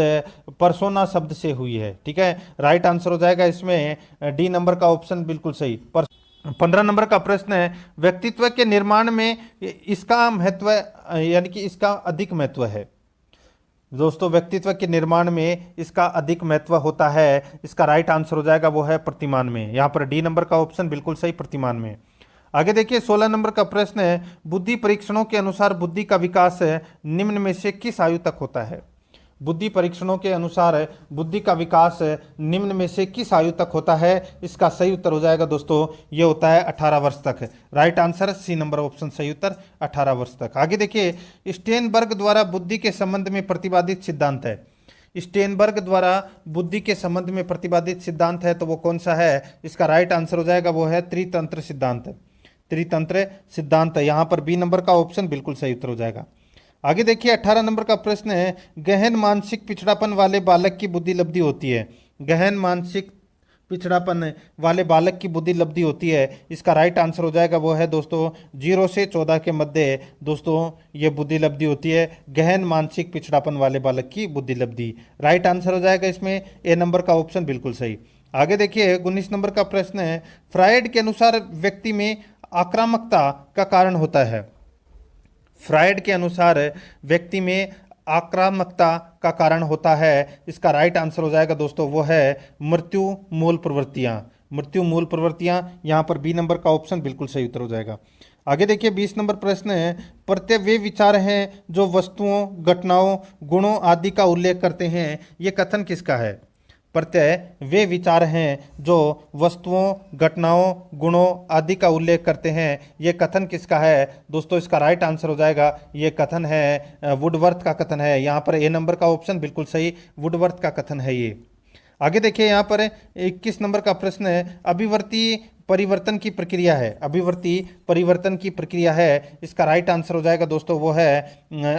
पर्सोना शब्द से हुई है। ठीक है, राइट आंसर हो जाएगा इसमें डी नंबर का ऑप्शन बिल्कुल सही। 15 नंबर का प्रश्न है व्यक्तित्व के निर्माण में इसका महत्व यानी कि इसका अधिक महत्व है। दोस्तों व्यक्तित्व के निर्माण में इसका अधिक महत्व होता है। इसका राइट आंसर हो जाएगा वो है प्रतिमान में। यहाँ पर डी नंबर का ऑप्शन बिल्कुल सही, प्रतिमान में। आगे देखिए 16 नंबर का प्रश्न है बुद्धि परीक्षणों के अनुसार बुद्धि का विकास निम्न में से किस आयु तक होता है। बुद्धि परीक्षणों के अनुसार बुद्धि का विकास निम्न में से किस आयु तक होता है? इसका सही उत्तर हो जाएगा दोस्तों, ये होता है 18 वर्ष तक। Right answer C number option सही उत्तर 18 वर्ष तक। आगे देखिए, स्टेनबर्ग द्वारा बुद्धि के संबंध में प्रतिपादित सिद्धांत है। स्टेनबर्ग द्वारा बुद्धि के संबंध में प्रतिपादित सिद्धांत है तो वो कौन सा है? इसका राइट आंसर हो जाएगा वो है त्रितंत्र सिद्धांत। त्रितंत्र सिद्धांत है, यहाँ पर बी नंबर का ऑप्शन बिल्कुल सही उत्तर हो जाएगा। आगे देखिए 18 नंबर का प्रश्न है, गहन मानसिक पिछड़ापन वाले बालक की बुद्धि लब्धि होती है। गहन मानसिक पिछड़ापन वाले बालक की बुद्धि लब्धि होती है, इसका राइट आंसर हो जाएगा वो है दोस्तों 0 से 14 के मध्य दोस्तों ये बुद्धि लब्धि होती है। गहन मानसिक पिछड़ापन वाले बालक की बुद्धि लब्धि, राइट आंसर हो जाएगा इसमें ए नंबर का ऑप्शन बिल्कुल सही। आगे देखिए 19 नंबर का प्रश्न है, फ्रायड के अनुसार व्यक्ति में आक्रामकता का कारण होता है। फ्रायड के अनुसार व्यक्ति में आक्रामकता का कारण होता है, इसका राइट आंसर हो जाएगा दोस्तों वो है मृत्यु मूल प्रवृत्तियां। मृत्यु मूल प्रवृत्तियां, यहां पर बी नंबर का ऑप्शन बिल्कुल सही उत्तर हो जाएगा। आगे देखिए 20 नंबर प्रश्न है, प्रत्यय वे विचार हैं जो वस्तुओं, घटनाओं, गुणों आदि का उल्लेख करते हैं, ये कथन किसका है? प्रत्यय वे विचार हैं जो वस्तुओं, घटनाओं, गुणों आदि का उल्लेख करते हैं, ये कथन किसका है? दोस्तों इसका राइट आंसर हो जाएगा, ये कथन है वुडवर्थ का कथन है। यहाँ पर ए नंबर का ऑप्शन बिल्कुल सही, वुडवर्थ का कथन है ये। आगे देखिए यहाँ पर 21 नंबर का प्रश्न है, अभिवर्ती परिवर्तन की प्रक्रिया है। अभिवर्ती परिवर्तन की प्रक्रिया है, इसका राइट आंसर हो जाएगा दोस्तों वो है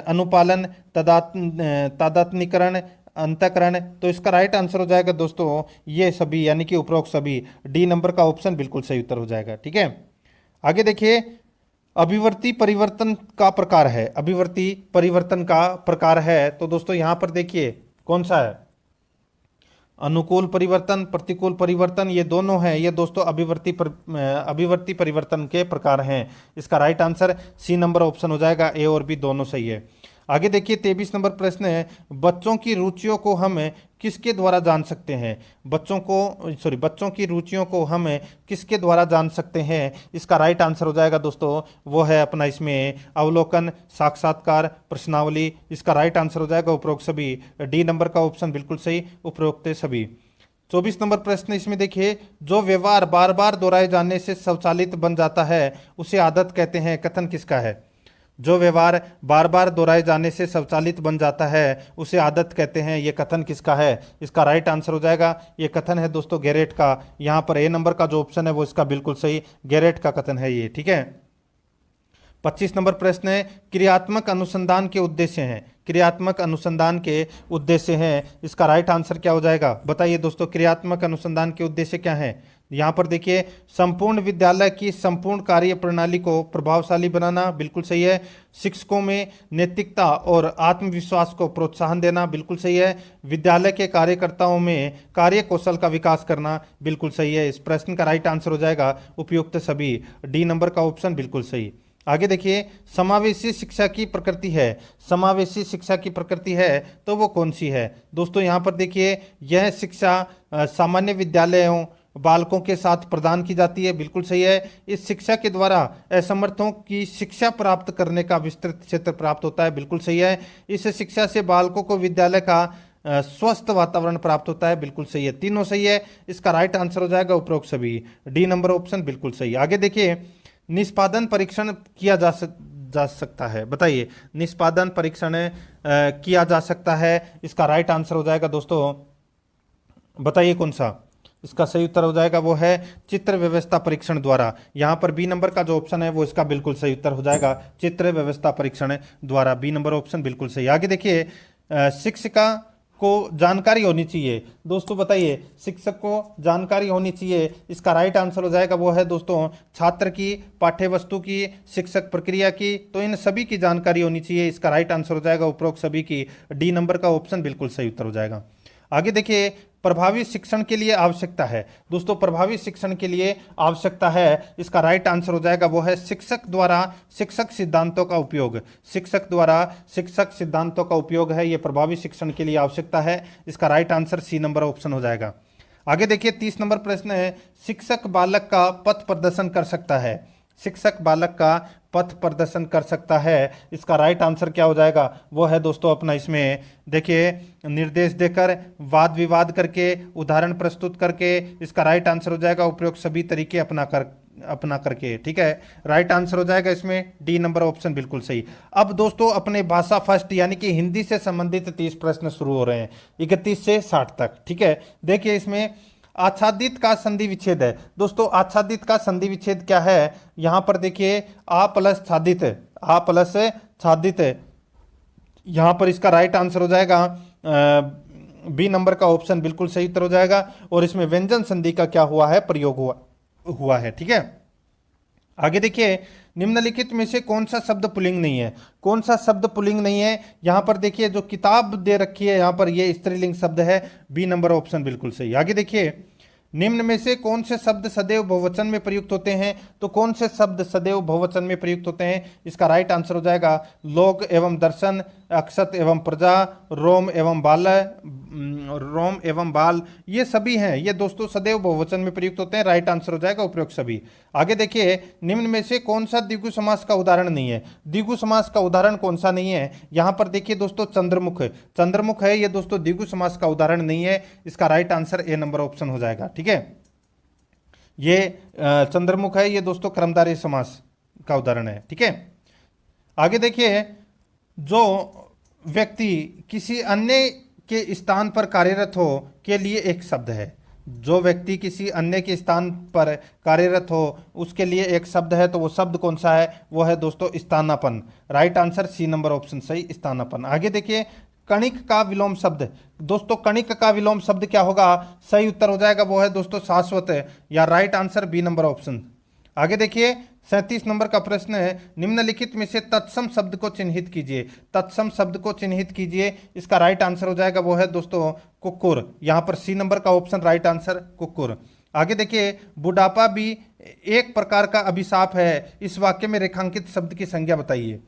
अनुपालन, तादात्म्यकरण, अंतःकरण। तो इसका राइट आंसर हो जाएगा दोस्तों ये सभी, यानी कि उपरोक्त सभी। डी नंबर का ऑप्शन बिल्कुल सही उत्तर हो जाएगा। ठीक है, आगे देखिए अभिवर्ती परिवर्तन का प्रकार है। अभिवर्ती परिवर्तन का प्रकार है तो दोस्तों यहां पर देखिए कौन सा है? अनुकूल परिवर्तन, प्रतिकूल परिवर्तन, ये दोनों हैं, ये दोस्तों अभिवर्ती परिवर्तन के प्रकार हैं। इसका right answer C number option हो जाएगा, ए और बी दोनों सही है। आगे देखिए 23 नंबर प्रश्न है, बच्चों की रुचियों को हम किसके द्वारा जान सकते हैं? बच्चों की रुचियों को हम किसके द्वारा जान सकते हैं? इसका राइट आंसर हो जाएगा दोस्तों वो है अपना इसमें अवलोकन, साक्षात्कार, प्रश्नावली। इसका राइट आंसर हो जाएगा उपरोक्त सभी। डी नंबर का ऑप्शन बिल्कुल सही, उपरोक्त सभी। 24 नंबर प्रश्न इसमें देखिए, जो व्यवहार बार बार दोहराए जाने से स्वचालित बन जाता है उसे आदत कहते हैं, कथन किसका है? जो व्यवहार बार बार दोहराए जाने से स्वचालित बन जाता है उसे आदत कहते हैं, ये कथन किसका है? इसका राइट आंसर हो जाएगा, ये कथन है दोस्तों गैरेट का। यहाँ पर ए नंबर का जो ऑप्शन है वो इसका बिल्कुल सही, गैरेट का कथन है ये। ठीक है, 25 नंबर प्रश्न है, क्रियात्मक अनुसंधान के उद्देश्य हैं। क्रियात्मक अनुसंधान के उद्देश्य हैं, इसका राइट आंसर क्या हो जाएगा? बताइए दोस्तों, क्रियात्मक अनुसंधान के उद्देश्य क्या हैं? यहाँ पर देखिए संपूर्ण विद्यालय की संपूर्ण कार्य प्रणाली को प्रभावशाली बनाना, बिल्कुल सही है। शिक्षकों में नैतिकता और आत्मविश्वास को प्रोत्साहन देना, बिल्कुल सही है। विद्यालय के कार्यकर्ताओं में कार्य कौशल का विकास करना, बिल्कुल सही है। इस प्रश्न का राइट आंसर हो जाएगा उपयुक्त सभी, डी नंबर का ऑप्शन बिल्कुल सही। आगे देखिए समावेशी शिक्षा की प्रकृति है। समावेशी शिक्षा की प्रकृति है तो वो कौन सी है? दोस्तों यहाँ पर देखिए यह शिक्षा सामान्य विद्यालयों बालकों के साथ प्रदान की जाती है, बिल्कुल सही है। इस शिक्षा के द्वारा असमर्थों की शिक्षा प्राप्त करने का विस्तृत क्षेत्र प्राप्त होता है, बिल्कुल सही है। इस शिक्षा से बालकों को विद्यालय का स्वस्थ वातावरण प्राप्त होता है, बिल्कुल सही है। तीनों सही है, इसका राइट आंसर हो जाएगा उपरोक्त सभी, डी नंबर ऑप्शन बिल्कुल सही। आगे देखिए निष्पादन परीक्षण किया जा सकता है, बताइए निष्पादन परीक्षण किया जा सकता है, इसका राइट आंसर हो जाएगा दोस्तों, बताइए कौन सा? इसका सही उत्तर हो जाएगा वो है चित्र व्यवस्था परीक्षण द्वारा। यहाँ पर बी नंबर का जो ऑप्शन है वो इसका बिल्कुल सही उत्तर हो जाएगा, चित्र व्यवस्था परीक्षण द्वारा, बी नंबर ऑप्शन बिल्कुल सही। आगे देखिए शिक्षिका को जानकारी होनी चाहिए। दोस्तों बताइए शिक्षक को जानकारी होनी चाहिए, इसका राइट आंसर हो जाएगा वो है दोस्तों छात्र की, पाठ्य वस्तु की, शिक्षक प्रक्रिया की, तो इन सभी की जानकारी होनी चाहिए। इसका राइट आंसर हो जाएगा उपरोक्त सभी की, डी नंबर का ऑप्शन बिल्कुल सही उत्तर हो जाएगा। आगे देखिए प्रभावी शिक्षण के लिए आवश्यकता है। दोस्तों प्रभावी शिक्षण के लिए आवश्यकता है, इसका राइट आंसर हो जाएगा वो है शिक्षक द्वारा शिक्षक सिद्धांतों का उपयोग। शिक्षक द्वारा शिक्षक सिद्धांतों का उपयोग है, ये प्रभावी शिक्षण के लिए आवश्यकता है। इसका right answer C number option हो जाएगा। आगे देखिए 30 नंबर प्रश्न है, शिक्षक बालक का पथ प्रदर्शन कर सकता है। शिक्षक बालक का पथ प्रदर्शन कर सकता है। इसका राइट आंसर क्या हो जाएगा, वो है दोस्तों अपना इसमें देखिए निर्देश देकर, वाद विवाद करके, उदाहरण प्रस्तुत करके। इसका राइट आंसर हो जाएगा उपयुक्त सभी तरीके अपना करके। ठीक है, राइट आंसर हो जाएगा इसमें डी नंबर ऑप्शन बिल्कुल सही। अब दोस्तों अपने भाषा फर्स्ट यानी कि हिंदी से संबंधित 30 प्रश्न शुरू हो रहे हैं 31 से 60 तक। ठीक है, देखिए इसमें आच्छादित का संधि विच्छेद है। दोस्तों आच्छादित का संधि विच्छेद क्या है, यहां पर देखिए आ प्लस छादित, यहां पर इसका राइट आंसर हो जाएगा बी नंबर का ऑप्शन बिल्कुल सही उत्तर हो जाएगा। और इसमें व्यंजन संधि का क्या हुआ है, प्रयोग हुआ है। ठीक है, आगे देखिए निम्नलिखित में से कौन सा शब्द पुल्लिंग नहीं है, कौन सा शब्द पुल्लिंग नहीं है। यहां पर देखिए जो किताब दे रखी है यहां पर ये स्त्रीलिंग शब्द है, बी नंबर ऑप्शन बिल्कुल सही। आगे देखिए निम्न में से कौन से शब्द सदैव बहुवचन में प्रयुक्त होते हैं, तो कौन से शब्द सदैव बहुवचन में प्रयुक्त होते हैं, इसका राइट आंसर हो जाएगा लोक एवं दर्शन, अक्षत एवं प्रजा, रोम एवं बाल, ये सभी हैं, ये दोस्तों सदैव बहुवचन में प्रयुक्त होते हैं। राइट आंसर हो जाएगा उपयुक्त सभी। आगे देखिए निम्न में से कौन सा द्विगु समास का उदाहरण नहीं है, द्विगु समास का उदाहरण कौन सा नहीं है, यहां पर देखिए दोस्तों चंद्रमुख है, ये दोस्तों द्विगु समास का उदाहरण नहीं है। इसका right answer A number option हो जाएगा। ठीक है, ये चंद्रमुख है, ये दोस्तों कर्मधारय समास का उदाहरण है। ठीक है, आगे देखिए जो व्यक्ति किसी अन्य के स्थान पर कार्यरत हो के लिए एक शब्द है, जो व्यक्ति किसी अन्य के स्थान पर कार्यरत हो उसके लिए एक शब्द है, तो वो शब्द कौन सा है, वो है दोस्तों स्थानापन्न। Right answer C number option सही, स्थानापन्न। आगे देखिए कणिक का विलोम शब्द, दोस्तों कणिक का विलोम शब्द क्या होगा, सही उत्तर हो जाएगा वो है दोस्तों शाश्वत, या right answer B number option. आगे देखिए 37 नंबर का प्रश्न है, निम्नलिखित में से तत्सम शब्द को चिन्हित कीजिए, तत्सम शब्द को चिन्हित कीजिए। इसका राइट आंसर हो जाएगा वो है दोस्तों कुक्कुर, यहां पर सी नंबर का ऑप्शन राइट आंसर कुक्कुर। आगे देखिए बुढ़ापा भी एक प्रकार का अभिशाप है, इस वाक्य में रेखांकित शब्द की संज्ञा बताइए।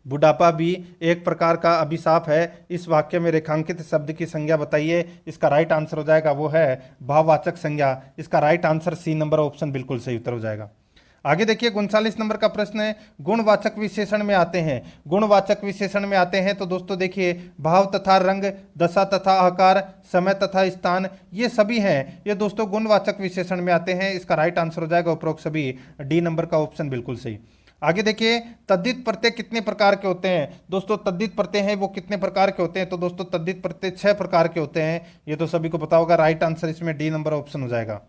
बुढ़ापा भी एक प्रकार का अभिशाप है, इस वाक्य में रेखांकित शब्द की संज्ञा बताइए। इसका राइट आंसर हो जाएगा वो है भाववाचक संज्ञा। इसका right answer C number option बिल्कुल सही उत्तर हो जाएगा। आगे देखिए 39 नंबर का प्रश्न है, गुणवाचक विशेषण में आते हैं, गुणवाचक विशेषण में आते हैं तो दोस्तों देखिए भाव तथा रंग, दशा तथा आकार, समय तथा स्थान, ये सभी हैं, ये दोस्तों गुणवाचक विशेषण में आते हैं। इसका राइट आंसर हो जाएगा उपरोक्त सभी, डी नंबर का ऑप्शन बिल्कुल सही। आगे देखिए तद्धित प्रत्यय कितने प्रकार के होते हैं, दोस्तों तद्धित प्रत्यय हैं वो कितने प्रकार के होते हैं, तो दोस्तों तद्धित प्रत्यय 6 प्रकार के होते हैं, ये तो सभी को पता होगा। राइट आंसर इसमें डी नंबर ऑप्शन हो जाएगा।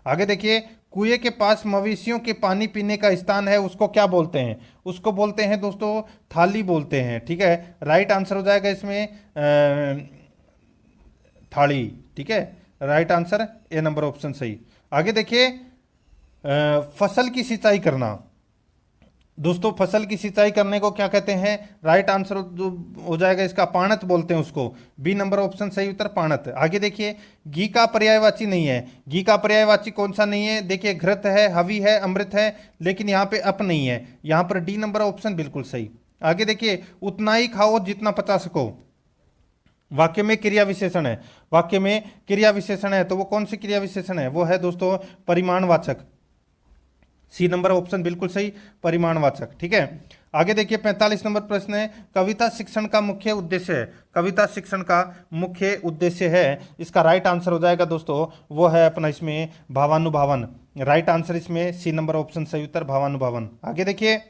आगे देखिए कुएं के पास मवेशियों के पानी पीने का स्थान है, उसको क्या बोलते हैं, उसको बोलते हैं दोस्तों थाली बोलते हैं। ठीक है, राइट आंसर हो जाएगा इसमें थाली। ठीक है, right answer A number option सही। आगे देखिए फसल की सिंचाई करना, दोस्तों फसल की सिंचाई करने को क्या कहते हैं, राइट आंसर हो जाएगा इसका पाणत बोलते हैं उसको, बी नंबर ऑप्शन सही उत्तर पाणत। आगे देखिए घी का पर्यायवाची नहीं है, घी का पर्यायवाची कौन सा नहीं है, देखिए घृत है, हवि है, अमृत है, लेकिन यहाँ पे अप नहीं है, यहाँ पर डी नंबर ऑप्शन बिल्कुल सही। आगे देखिए उतना ही खाओ जितना पचा सको, वाक्य में क्रिया विशेषण है, वाक्य में क्रिया विशेषण है, तो वो कौन सी क्रिया विशेषण है, वो है दोस्तों परिमाणवाचक, सी नंबर ऑप्शन बिल्कुल सही, परिमाणवाचक। ठीक है, आगे देखिए 45 नंबर प्रश्न है, कविता शिक्षण का मुख्य उद्देश्य है, कविता शिक्षण का मुख्य उद्देश्य है, इसका राइट आंसर हो जाएगा दोस्तों वो है अपना इसमें भावानुभावन। राइट आंसर इसमें सी नंबर ऑप्शन सही उत्तर भावानुभावन। आगे देखिए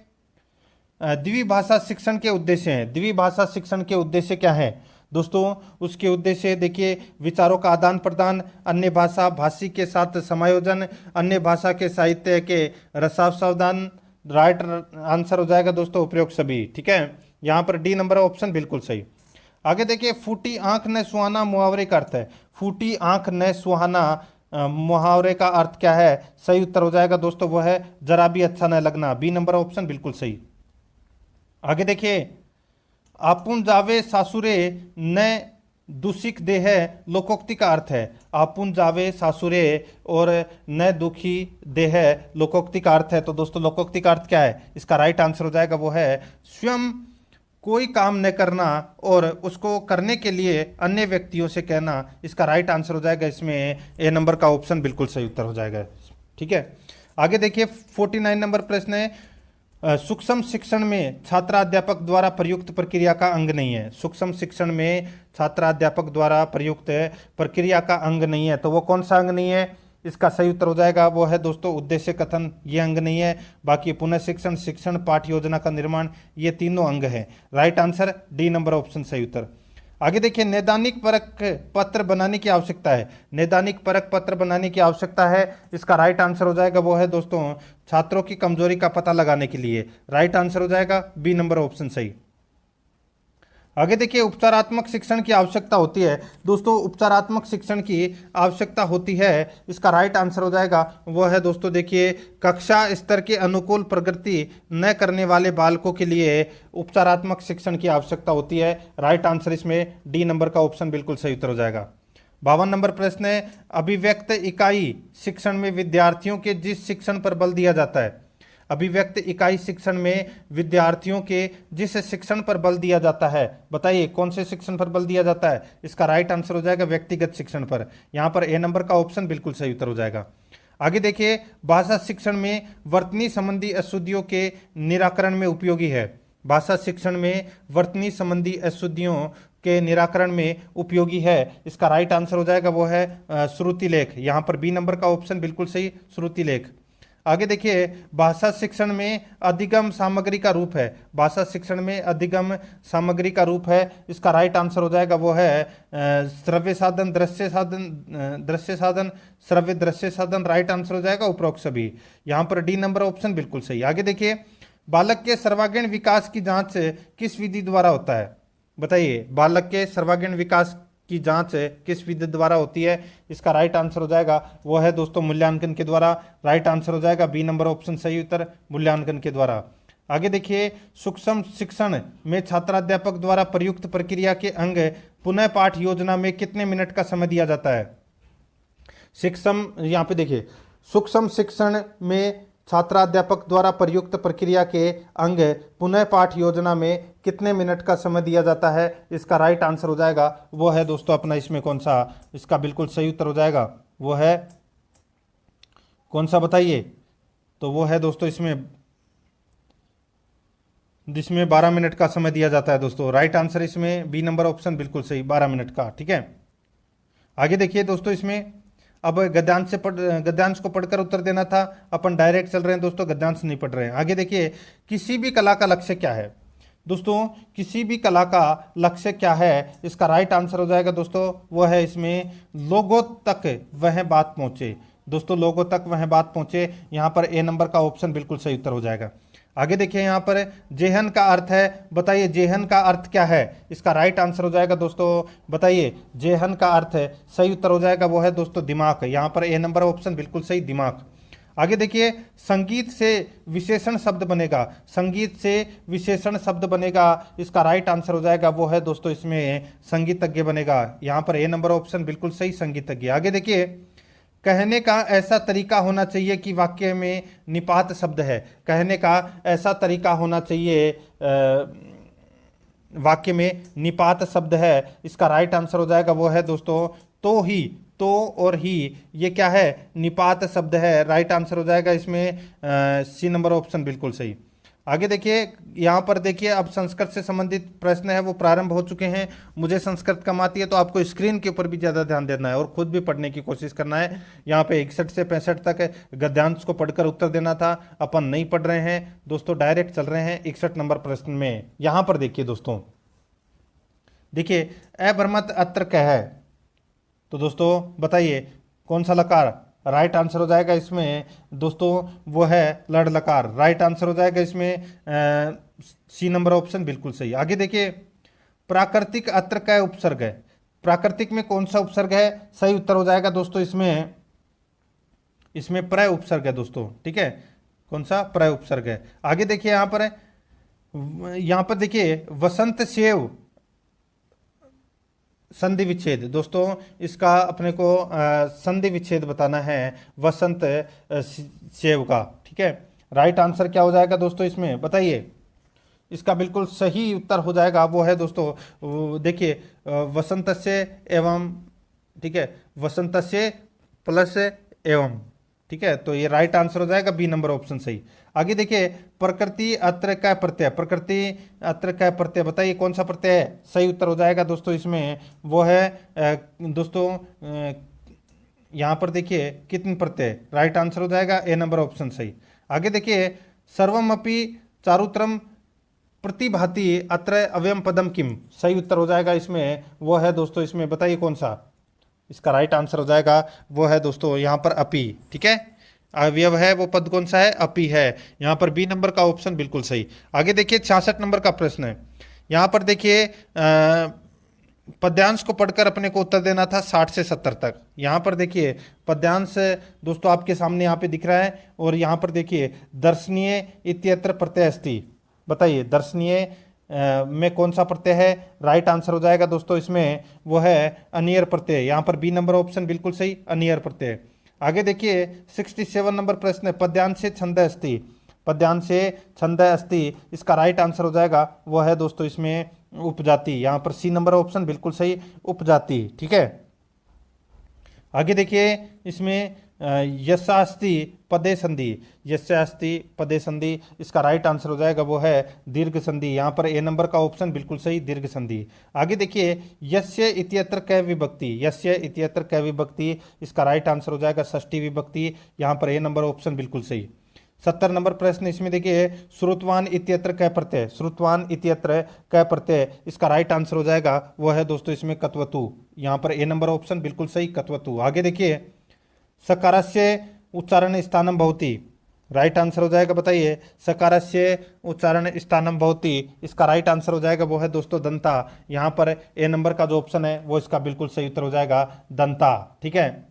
द्विभाषा शिक्षण के उद्देश्य हैं, द्विभाषा शिक्षण के उद्देश्य क्या है दोस्तों, उसके उद्देश्य देखिए विचारों का आदान प्रदान, अन्य भाषा भाषी के साथ समायोजन, अन्य भाषा के साहित्य के रसास्वादन। राइट आंसर हो जाएगा दोस्तों उपयुक्त सभी। ठीक है, यहाँ पर डी नंबर ऑप्शन बिल्कुल सही। आगे देखिए फूटी आंख न सुहाना मुहावरे का अर्थ है, फूटी आंख न सुहाना मुहावरे का अर्थ क्या है, सही उत्तर हो जाएगा दोस्तों वो है जरा भी अच्छा न लगना, बी नंबर ऑप्शन बिल्कुल सही। आगे देखिए आपुन जावे सासुरे न दुसिक देह लोकोक्ति का अर्थ है, आपुन जावे सासुरे और न दुखी देह लोकोक्ति का अर्थ है, तो दोस्तों लोकोक्ति का अर्थ क्या है, इसका राइट आंसर हो जाएगा वो है स्वयं कोई काम न करना और उसको करने के लिए अन्य व्यक्तियों से कहना। इसका राइट आंसर हो जाएगा इसमें ए नंबर का ऑप्शन बिल्कुल सही उत्तर हो जाएगा। ठीक है, आगे देखिए 49 नंबर प्रश्न है, सूक्ष्म शिक्षण में छात्राध्यापक द्वारा प्रयुक्त प्रक्रिया का अंग नहीं है। सूक्ष्म शिक्षण में छात्राध्यापक द्वारा प्रयुक्त प्रक्रिया का अंग नहीं है, तो वो कौन सा अंग नहीं है? इसका सही उत्तर हो जाएगा वो है दोस्तों उद्देश्य कथन, ये अंग नहीं है। बाकी पुनः शिक्षण, शिक्षण, पाठ्य योजना का निर्माण, ये तीनों अंग हैं। Right answer D number option सही उत्तर। आगे देखिए, नैदानिक परख पत्र बनाने की आवश्यकता है। नैदानिक परख पत्र बनाने की आवश्यकता है, इसका राइट आंसर हो जाएगा वो है दोस्तों छात्रों की कमजोरी का पता लगाने के लिए। राइट आंसर हो जाएगा बी नंबर ऑप्शन सही। आगे देखिए, उपचारात्मक शिक्षण की आवश्यकता होती है। दोस्तों उपचारात्मक शिक्षण की आवश्यकता होती है, इसका राइट आंसर हो जाएगा वो है दोस्तों देखिए कक्षा स्तर के अनुकूल प्रगति न करने वाले बालकों के लिए उपचारात्मक शिक्षण की आवश्यकता होती है। राइट आंसर इसमें डी नंबर का ऑप्शन बिल्कुल सही उत्तर हो जाएगा। 52 नंबर प्रश्न है, अभिव्यक्त इकाई शिक्षण में विद्यार्थियों के जिस शिक्षण पर बल दिया जाता है। अभिव्यक्त इकाई शिक्षण में विद्यार्थियों के जिस शिक्षण पर बल दिया जाता है, बताइए कौन से शिक्षण पर बल दिया जाता है? इसका राइट आंसर हो जाएगा व्यक्तिगत शिक्षण पर। यहाँ पर ए नंबर का ऑप्शन बिल्कुल सही उत्तर हो जाएगा। आगे देखिए, भाषा शिक्षण में वर्तनी संबंधी अशुद्धियों के निराकरण में उपयोगी है। भाषा शिक्षण में वर्तनी संबंधी अशुद्धियों के निराकरण में उपयोगी है, इसका राइट आंसर हो जाएगा वो है श्रुति लेख। यहाँ पर बी नंबर का ऑप्शन बिल्कुल सही, श्रुति लेख। आगे देखिए, भाषा शिक्षण में अधिगम सामग्री का रूप है। भाषा शिक्षण में अधिगम सामग्री का रूप है, इसका राइट आंसर हो जाएगा वो है श्रव्य साधन, दृश्य साधन, दृश्य साधन, श्रव्य दृश्य साधन। राइट आंसर हो जाएगा उपरोक्त सभी। यहाँ पर डी नंबर ऑप्शन बिल्कुल सही। आगे देखिए, बालक के सर्वांगीण विकास की जांच किस विधि द्वारा होता है? बताइए, बालक के सर्वांगीण विकास की जांच किस विधि द्वारा होती है? इसका राइट आंसर हो जाएगा वो है दोस्तों मूल्यांकन के द्वारा। राइट आंसर हो जाएगा बी नंबर ऑप्शन सही उत्तर, मूल्यांकन के द्वारा। आगे देखिए, सूक्ष्म शिक्षण में छात्राध्यापक द्वारा प्रयुक्त प्रक्रिया के अंग पुनः पाठ योजना में कितने मिनट का समय दिया जाता है? शिक्षण, यहाँ पे देखिए, सूक्ष्म शिक्षण में छात्राध्यापक द्वारा प्रयुक्त प्रक्रिया के अंग पुनः पाठ योजना में कितने मिनट का समय दिया जाता है? इसका राइट आंसर हो जाएगा वो है दोस्तों अपना इसमें कौन सा, इसका बिल्कुल सही उत्तर हो जाएगा वो है कौन सा बताइए? तो वो है दोस्तों इसमें जिसमें 12 मिनट का समय दिया जाता है दोस्तों। राइट आंसर इसमें बी नंबर ऑप्शन बिल्कुल सही, 12 मिनट का। ठीक है, आगे देखिए दोस्तों, इसमें अब गद्यांश को पढ़कर उत्तर देना था, अपन डायरेक्ट चल रहे हैं दोस्तों, गद्यांश नहीं पढ़ रहे हैं। आगे देखिए, किसी भी कला का लक्ष्य क्या है? दोस्तों किसी भी कला का लक्ष्य क्या है? इसका राइट आंसर हो जाएगा दोस्तों वो है इसमें लोगों तक वह बात पहुंचे। दोस्तों लोगों तक वह बात पहुंचे, यहाँ पर ए नंबर का ऑप्शन बिल्कुल सही उत्तर हो जाएगा। आगे देखिए, यहाँ पर जेहन का अर्थ है, बताइए जेहन का अर्थ क्या है? इसका राइट आंसर हो जाएगा दोस्तों, बताइए जेहन का अर्थ है, सही उत्तर हो जाएगा वो है दोस्तों दिमाग। यहाँ पर ए नंबर ऑप्शन बिल्कुल सही, दिमाग। आगे देखिए, संगीत से विशेषण शब्द बनेगा। संगीत से विशेषण शब्द बनेगा, इसका राइट आंसर हो जाएगा वो है दोस्तों इसमें संगीतज्ञ बनेगा। यहाँ पर ए नंबर ऑप्शन बिल्कुल सही, संगीतज्ञ। आगे देखिए, कहने का ऐसा तरीका होना चाहिए कि वाक्य में निपात शब्द है। कहने का ऐसा तरीका होना चाहिए वाक्य में निपात शब्द है, इसका राइट आंसर हो जाएगा वो है दोस्तों तो ही, तो और ही, ये क्या है? निपात शब्द है। राइट आंसर हो जाएगा इसमें सी नंबर ऑप्शन बिल्कुल सही। आगे देखिए, यहाँ पर देखिए, अब संस्कृत से संबंधित प्रश्न है वो प्रारंभ हो चुके हैं। मुझे संस्कृत कम आती है, तो आपको स्क्रीन के ऊपर भी ज़्यादा ध्यान देना है और खुद भी पढ़ने की कोशिश करना है। यहाँ पे 61 से 65 तक गद्यांश को पढ़कर उत्तर देना था, अपन नहीं पढ़ रहे हैं दोस्तों, डायरेक्ट चल रहे हैं 61 नंबर प्रश्न में। यहाँ पर देखिए दोस्तों, देखिए अभ्रमत अत्र क्या है? तो दोस्तों बताइए कौन सा लकार? राइट आंसर हो जाएगा इसमें दोस्तों वो है लड़ लकार। राइट आंसर हो जाएगा इसमें सी नंबर ऑप्शन बिल्कुल सही। आगे देखिए, प्राकृतिक अत्र का उपसर्ग है। प्राकृतिक में कौन सा उपसर्ग है? सही उत्तर हो जाएगा दोस्तों इसमें प्रय उपसर्ग है दोस्तों। ठीक है, कौन सा? प्रय उपसर्ग है। आगे देखिए, यहाँ पर देखिए, वसंत सेव संधि विच्छेद। दोस्तों इसका अपने को संधि विच्छेद बताना है वसंत सेव का। ठीक है, राइट आंसर क्या हो जाएगा दोस्तों इसमें बताइए? इसका बिल्कुल सही उत्तर हो जाएगा वो है दोस्तों देखिए वसंतस्य एवं, ठीक है, वसंतस्य प्लस एवं, ठीक है, तो ये राइट आंसर हो जाएगा बी नंबर ऑप्शन सही। आगे देखिए, प्रकृति अत्र क प्रत्यय, प्रकृति अत्र क प्रत्यय, बताइए कौन सा प्रत्यय है? सही उत्तर हो जाएगा दोस्तों इसमें वो है दोस्तों यहाँ पर देखिए कितने प्रत्यय, राइट आंसर हो जाएगा ए नंबर ऑप्शन सही। आगे देखिए, सर्वमपि चारुत्रम प्रतिभाति अत्र अव्ययम पदम किम, सही उत्तर हो जाएगा इसमें वो है दोस्तों, इसमें बताइए कौन सा इसका राइट आंसर हो जाएगा? वो है दोस्तों यहाँ पर अपी। ठीक है, अवयव है वो पद कौन सा है? अपी है। यहाँ पर बी नंबर का ऑप्शन बिल्कुल सही। आगे देखिए 66 नंबर का प्रश्न है। यहाँ पर देखिए पद्यांश को पढ़कर अपने को उत्तर देना था 60 से 70 तक। यहाँ पर देखिए पद्यांश दोस्तों आपके सामने यहाँ पे दिख रहा है, और यहाँ पर देखिए दर्शनीय इत्यत्र प्रत्यय अस्ति, बताइए दर्शनीय में कौन सा प्रत्यय है? राइट आंसर हो जाएगा दोस्तों इसमें वो है अनियर प्रत्यय। यहाँ पर बी नंबर ऑप्शन बिल्कुल सही, अनियर प्रत्यय। आगे देखिए 67 नंबर प्रश्न है, पद्यांशे छंद अस्ति, पद्यांशे छंद अस्ति, इसका राइट आंसर हो जाएगा वो है दोस्तों इसमें उपजाति। यहाँ पर सी नंबर ऑप्शन बिल्कुल सही, उपजाति। ठीक है, आगे देखिए इसमें यशास्ति पदे संधि, यशास्ति पदे संधि, इसका राइट आंसर हो जाएगा वो है दीर्घ संधि। यहाँ पर ए नंबर का ऑप्शन बिल्कुल सही, दीर्घ संधि। आगे देखिए यस्य इत्यत्र कै विभक्ति, यस्य इत्यत्र कै विभक्ति, इसका राइट आंसर हो जाएगा षष्ठी विभक्ति। यहाँ पर ए नंबर ऑप्शन बिल्कुल सही। 70 नंबर प्रश्न, इसमें देखिए श्रुतवान इत्यत्र कै प्रत्यय, श्रुतवान इत्यत्र कै प्रत्यय, इसका राइट आंसर हो जाएगा वो है दोस्तों इसमें कत्वतु। यहाँ पर ए नंबर ऑप्शन बिल्कुल सही, कत्वतु। आगे देखिए सकारस्य उच्चारण स्थानम भवति, राइट आंसर हो जाएगा बताइए सकारस्य उच्चारण स्थानम भवति, इसका राइट आंसर हो जाएगा वो है दोस्तों दंता। यहाँ पर ए नंबर का जो ऑप्शन है वो इसका बिल्कुल सही उत्तर हो जाएगा दंता। ठीक है,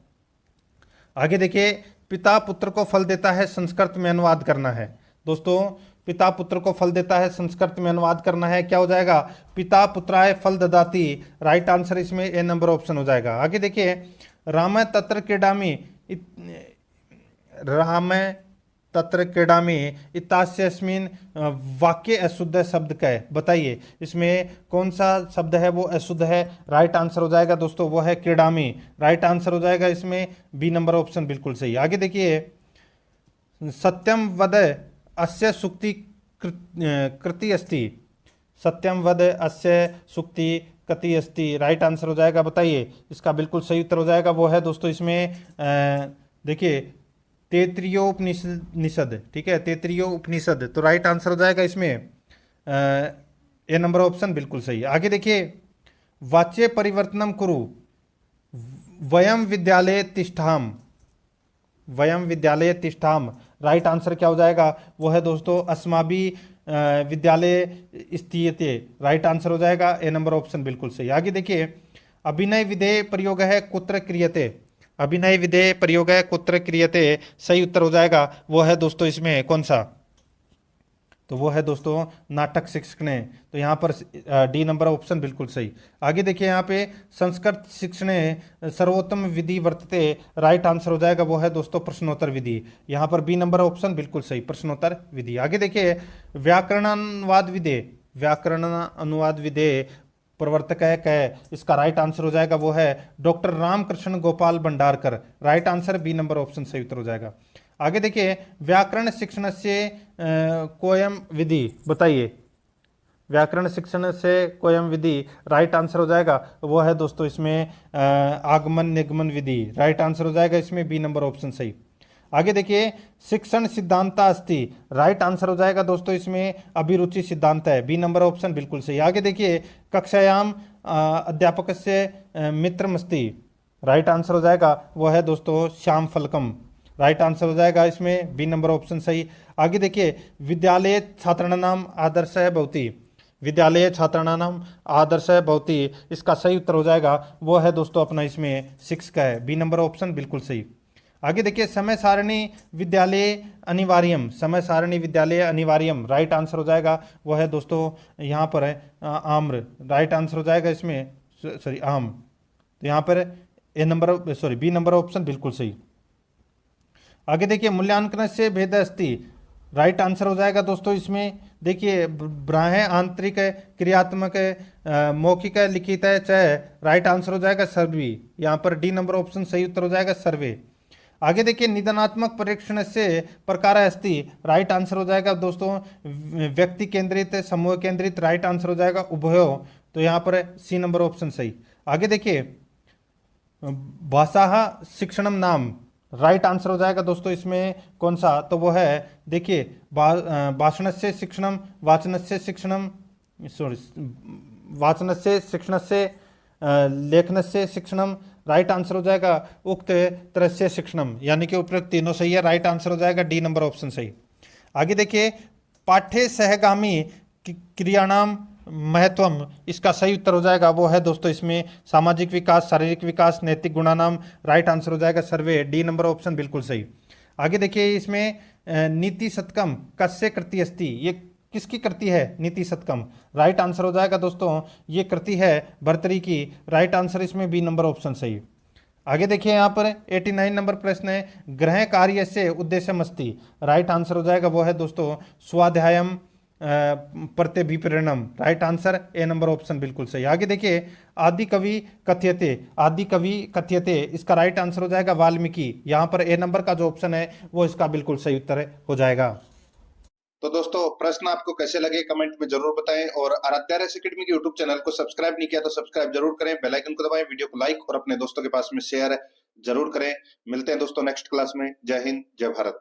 आगे देखिए पिता पुत्र को फल देता है, संस्कृत में अनुवाद करना है दोस्तों। पिता पुत्र को फल देता है, संस्कृत में अनुवाद करना है, क्या हो जाएगा? पिता पुत्राय फल ददाति, राइट आंसर इसमें ए नंबर ऑप्शन हो जाएगा। आगे देखिए राम तत्र क्रीडामि, राम तत्र क्रीडामि इत्यास्यस्मिन् वाक्य अशुद्ध शब्द का है, बताइए इसमें कौन सा शब्द है वो अशुद्ध है? राइट आंसर हो जाएगा दोस्तों वो है क्रीडामि, राइट आंसर हो जाएगा इसमें बी नंबर ऑप्शन बिल्कुल सही। आगे देखिए सत्यम वद अस्य सुक्ति कृति अस्ति, सत्यम वद अस्य सुक्ति कति अस्ति, राइट आंसर हो जाएगा बताइए इसका बिल्कुल सही उत्तर हो जाएगा वो है दोस्तों इसमें देखिए तैत्तिरीयोपनिषद। ठीक है, तैत्तिरीयोपनिषद, तो राइट आंसर हो जाएगा इसमें ए नंबर ऑप्शन बिल्कुल सही। आगे देखिए वाच्य परिवर्तनम कुरु वयम विद्यालय तिष्ठाम, वयम विद्यालय तिष्ठाम, राइट आंसर क्या हो जाएगा वो है दोस्तों अस्माभि विद्यालय स्थीयते, राइट आंसर हो जाएगा ए नंबर ऑप्शन बिल्कुल सही। आगे देखिए अभिनय विधेय प्रयोग है कुत्र क्रियते, अभिनय विधेय प्रयोग है कुत्र क्रियते, सही उत्तर हो जाएगा वो है दोस्तों इसमें कौन सा? तो वो है दोस्तों नाटक शिक्षणे, तो यहाँ पर डी नंबर ऑप्शन बिल्कुल सही। आगे देखिए यहाँ पे संस्कृत शिक्षणे सर्वोत्तम विधि वर्तते, राइट आंसर हो जाएगा वो है दोस्तों प्रश्नोत्तर विधि। यहाँ पर बी नंबर ऑप्शन बिल्कुल सही, प्रश्नोत्तर विधि। आगे देखिए व्याकरणानुवाद विधेय, व्याकरण अनुवाद विधेय प्रवर्तक है कह, इसका राइट आंसर हो जाएगा वो है doctor Ramkrishna Gopal Bhandarkar, right answer B number option सही उत्तर हो जाएगा। आगे देखिए व्याकरण शिक्षण से कोयम विधि, बताइए व्याकरण शिक्षण से कोयम विधि, राइट आंसर हो जाएगा वो है दोस्तों इसमें आगमन निगमन विधि, राइट आंसर हो जाएगा इसमें बी नंबर ऑप्शन सही। आगे देखिए शिक्षण सिद्धांत अस्ति, राइट आंसर हो जाएगा दोस्तों इसमें अभिरुचि सिद्धांत है, बी नंबर ऑप्शन बिल्कुल सही। आगे देखिए कक्षायाम अध्यापक से मित्रमस्ति, राइट आंसर हो जाएगा वो है दोस्तों श्याम फलकम, राइट आंसर हो जाएगा इसमें बी नंबर ऑप्शन सही। आगे देखिए विद्यालय छात्राणाम आदर्श है भवति, विद्यालय छात्राणाम आदर्श है भवति, इसका सही उत्तर हो जाएगा वो है दोस्तों अपना इसमें 6 का है, बी नंबर ऑप्शन बिल्कुल सही। आगे देखिए समय सारणी विद्यालय अनिवार्यम, समय सारणी विद्यालय अनिवार्यम, राइट आंसर हो जाएगा वो है दोस्तों यहाँ पर है आम्र, राइट आंसर हो जाएगा इसमें सॉरी आम, तो यहाँ पर A number sorry B number option बिल्कुल सही। आगे देखिए मूल्यांकन से भेद अस्ति, राइट आंसर हो जाएगा दोस्तों इसमें देखिए ब्राह्य आंतरिक क्रियात्मक मौखिक लिखित है चाहे, राइट आंसर हो जाएगा सर्वे, यहाँ पर डी नंबर ऑप्शन सही उत्तर हो जाएगा सर्वे। आगे देखिए निदानात्मक परीक्षण से प्रकार अस्ति, राइट आंसर हो जाएगा दोस्तों व्यक्ति केंद्रित, समूह केंद्रित, राइट आंसर हो जाएगा उभयो, तो यहाँ पर सी नंबर ऑप्शन सही। आगे देखिए भाषा शिक्षणम नाम, राइट आंसर हो जाएगा दोस्तों इसमें कौन सा, तो वो है देखिए भाषणस्य शिक्षणम, वाचनस्य शिक्षणम, सॉरी वाचनस्य शिक्षणस्य लेखनस्य शिक्षणम, राइट आंसर हो जाएगा उक्त तरस्य शिक्षणम, यानी कि उपयुक्त तीनों सही है, राइट आंसर हो जाएगा डी नंबर ऑप्शन सही। आगे देखिए पाठ्य सहगामी क्रियाणाम महत्वम, इसका सही उत्तर हो जाएगा वो है दोस्तों इसमें सामाजिक विकास, शारीरिक विकास, नैतिक गुणानाम, राइट आंसर हो जाएगा सर्वे, डी नंबर ऑप्शन बिल्कुल सही। आगे देखिए इसमें नीति शतकम कस्य कृति अस्ति, ये किसकी कृति है नीति शतकम, राइट आंसर हो जाएगा दोस्तों ये कृति है भर्तृहरि की, राइट आंसर इसमें बी नंबर ऑप्शन सही। आगे देखिए यहाँ पर 89 नंबर प्रश्न है गृह कार्य से उद्देश्यम अस्ति, राइट आंसर हो जाएगा वो है दोस्तों स्वाध्यायम प्रतिभिप्रेरणम, right answer A number option बिल्कुल सही। आगे देखिए आदि कवि कथ्यते, आदि कवि कथ्यते, इसका राइट आंसर हो जाएगा वाल्मीकि, यहाँ पर ए नंबर का जो ऑप्शन है वो इसका बिल्कुल सही उत्तर हो जाएगा। तो दोस्तों प्रश्न आपको कैसे लगे कमेंट में जरूर बताएं, और आराध्या RS एकेडमी के यूट्यूब चैनल को सब्सक्राइब नहीं किया तो सब्सक्राइब जरूर करें, बेल आइकन को दबाएं, वीडियो को लाइक और अपने दोस्तों के पास में शेयर जरूर करें। मिलते हैं दोस्तों नेक्स्ट क्लास में। जय हिंद, जय भारत।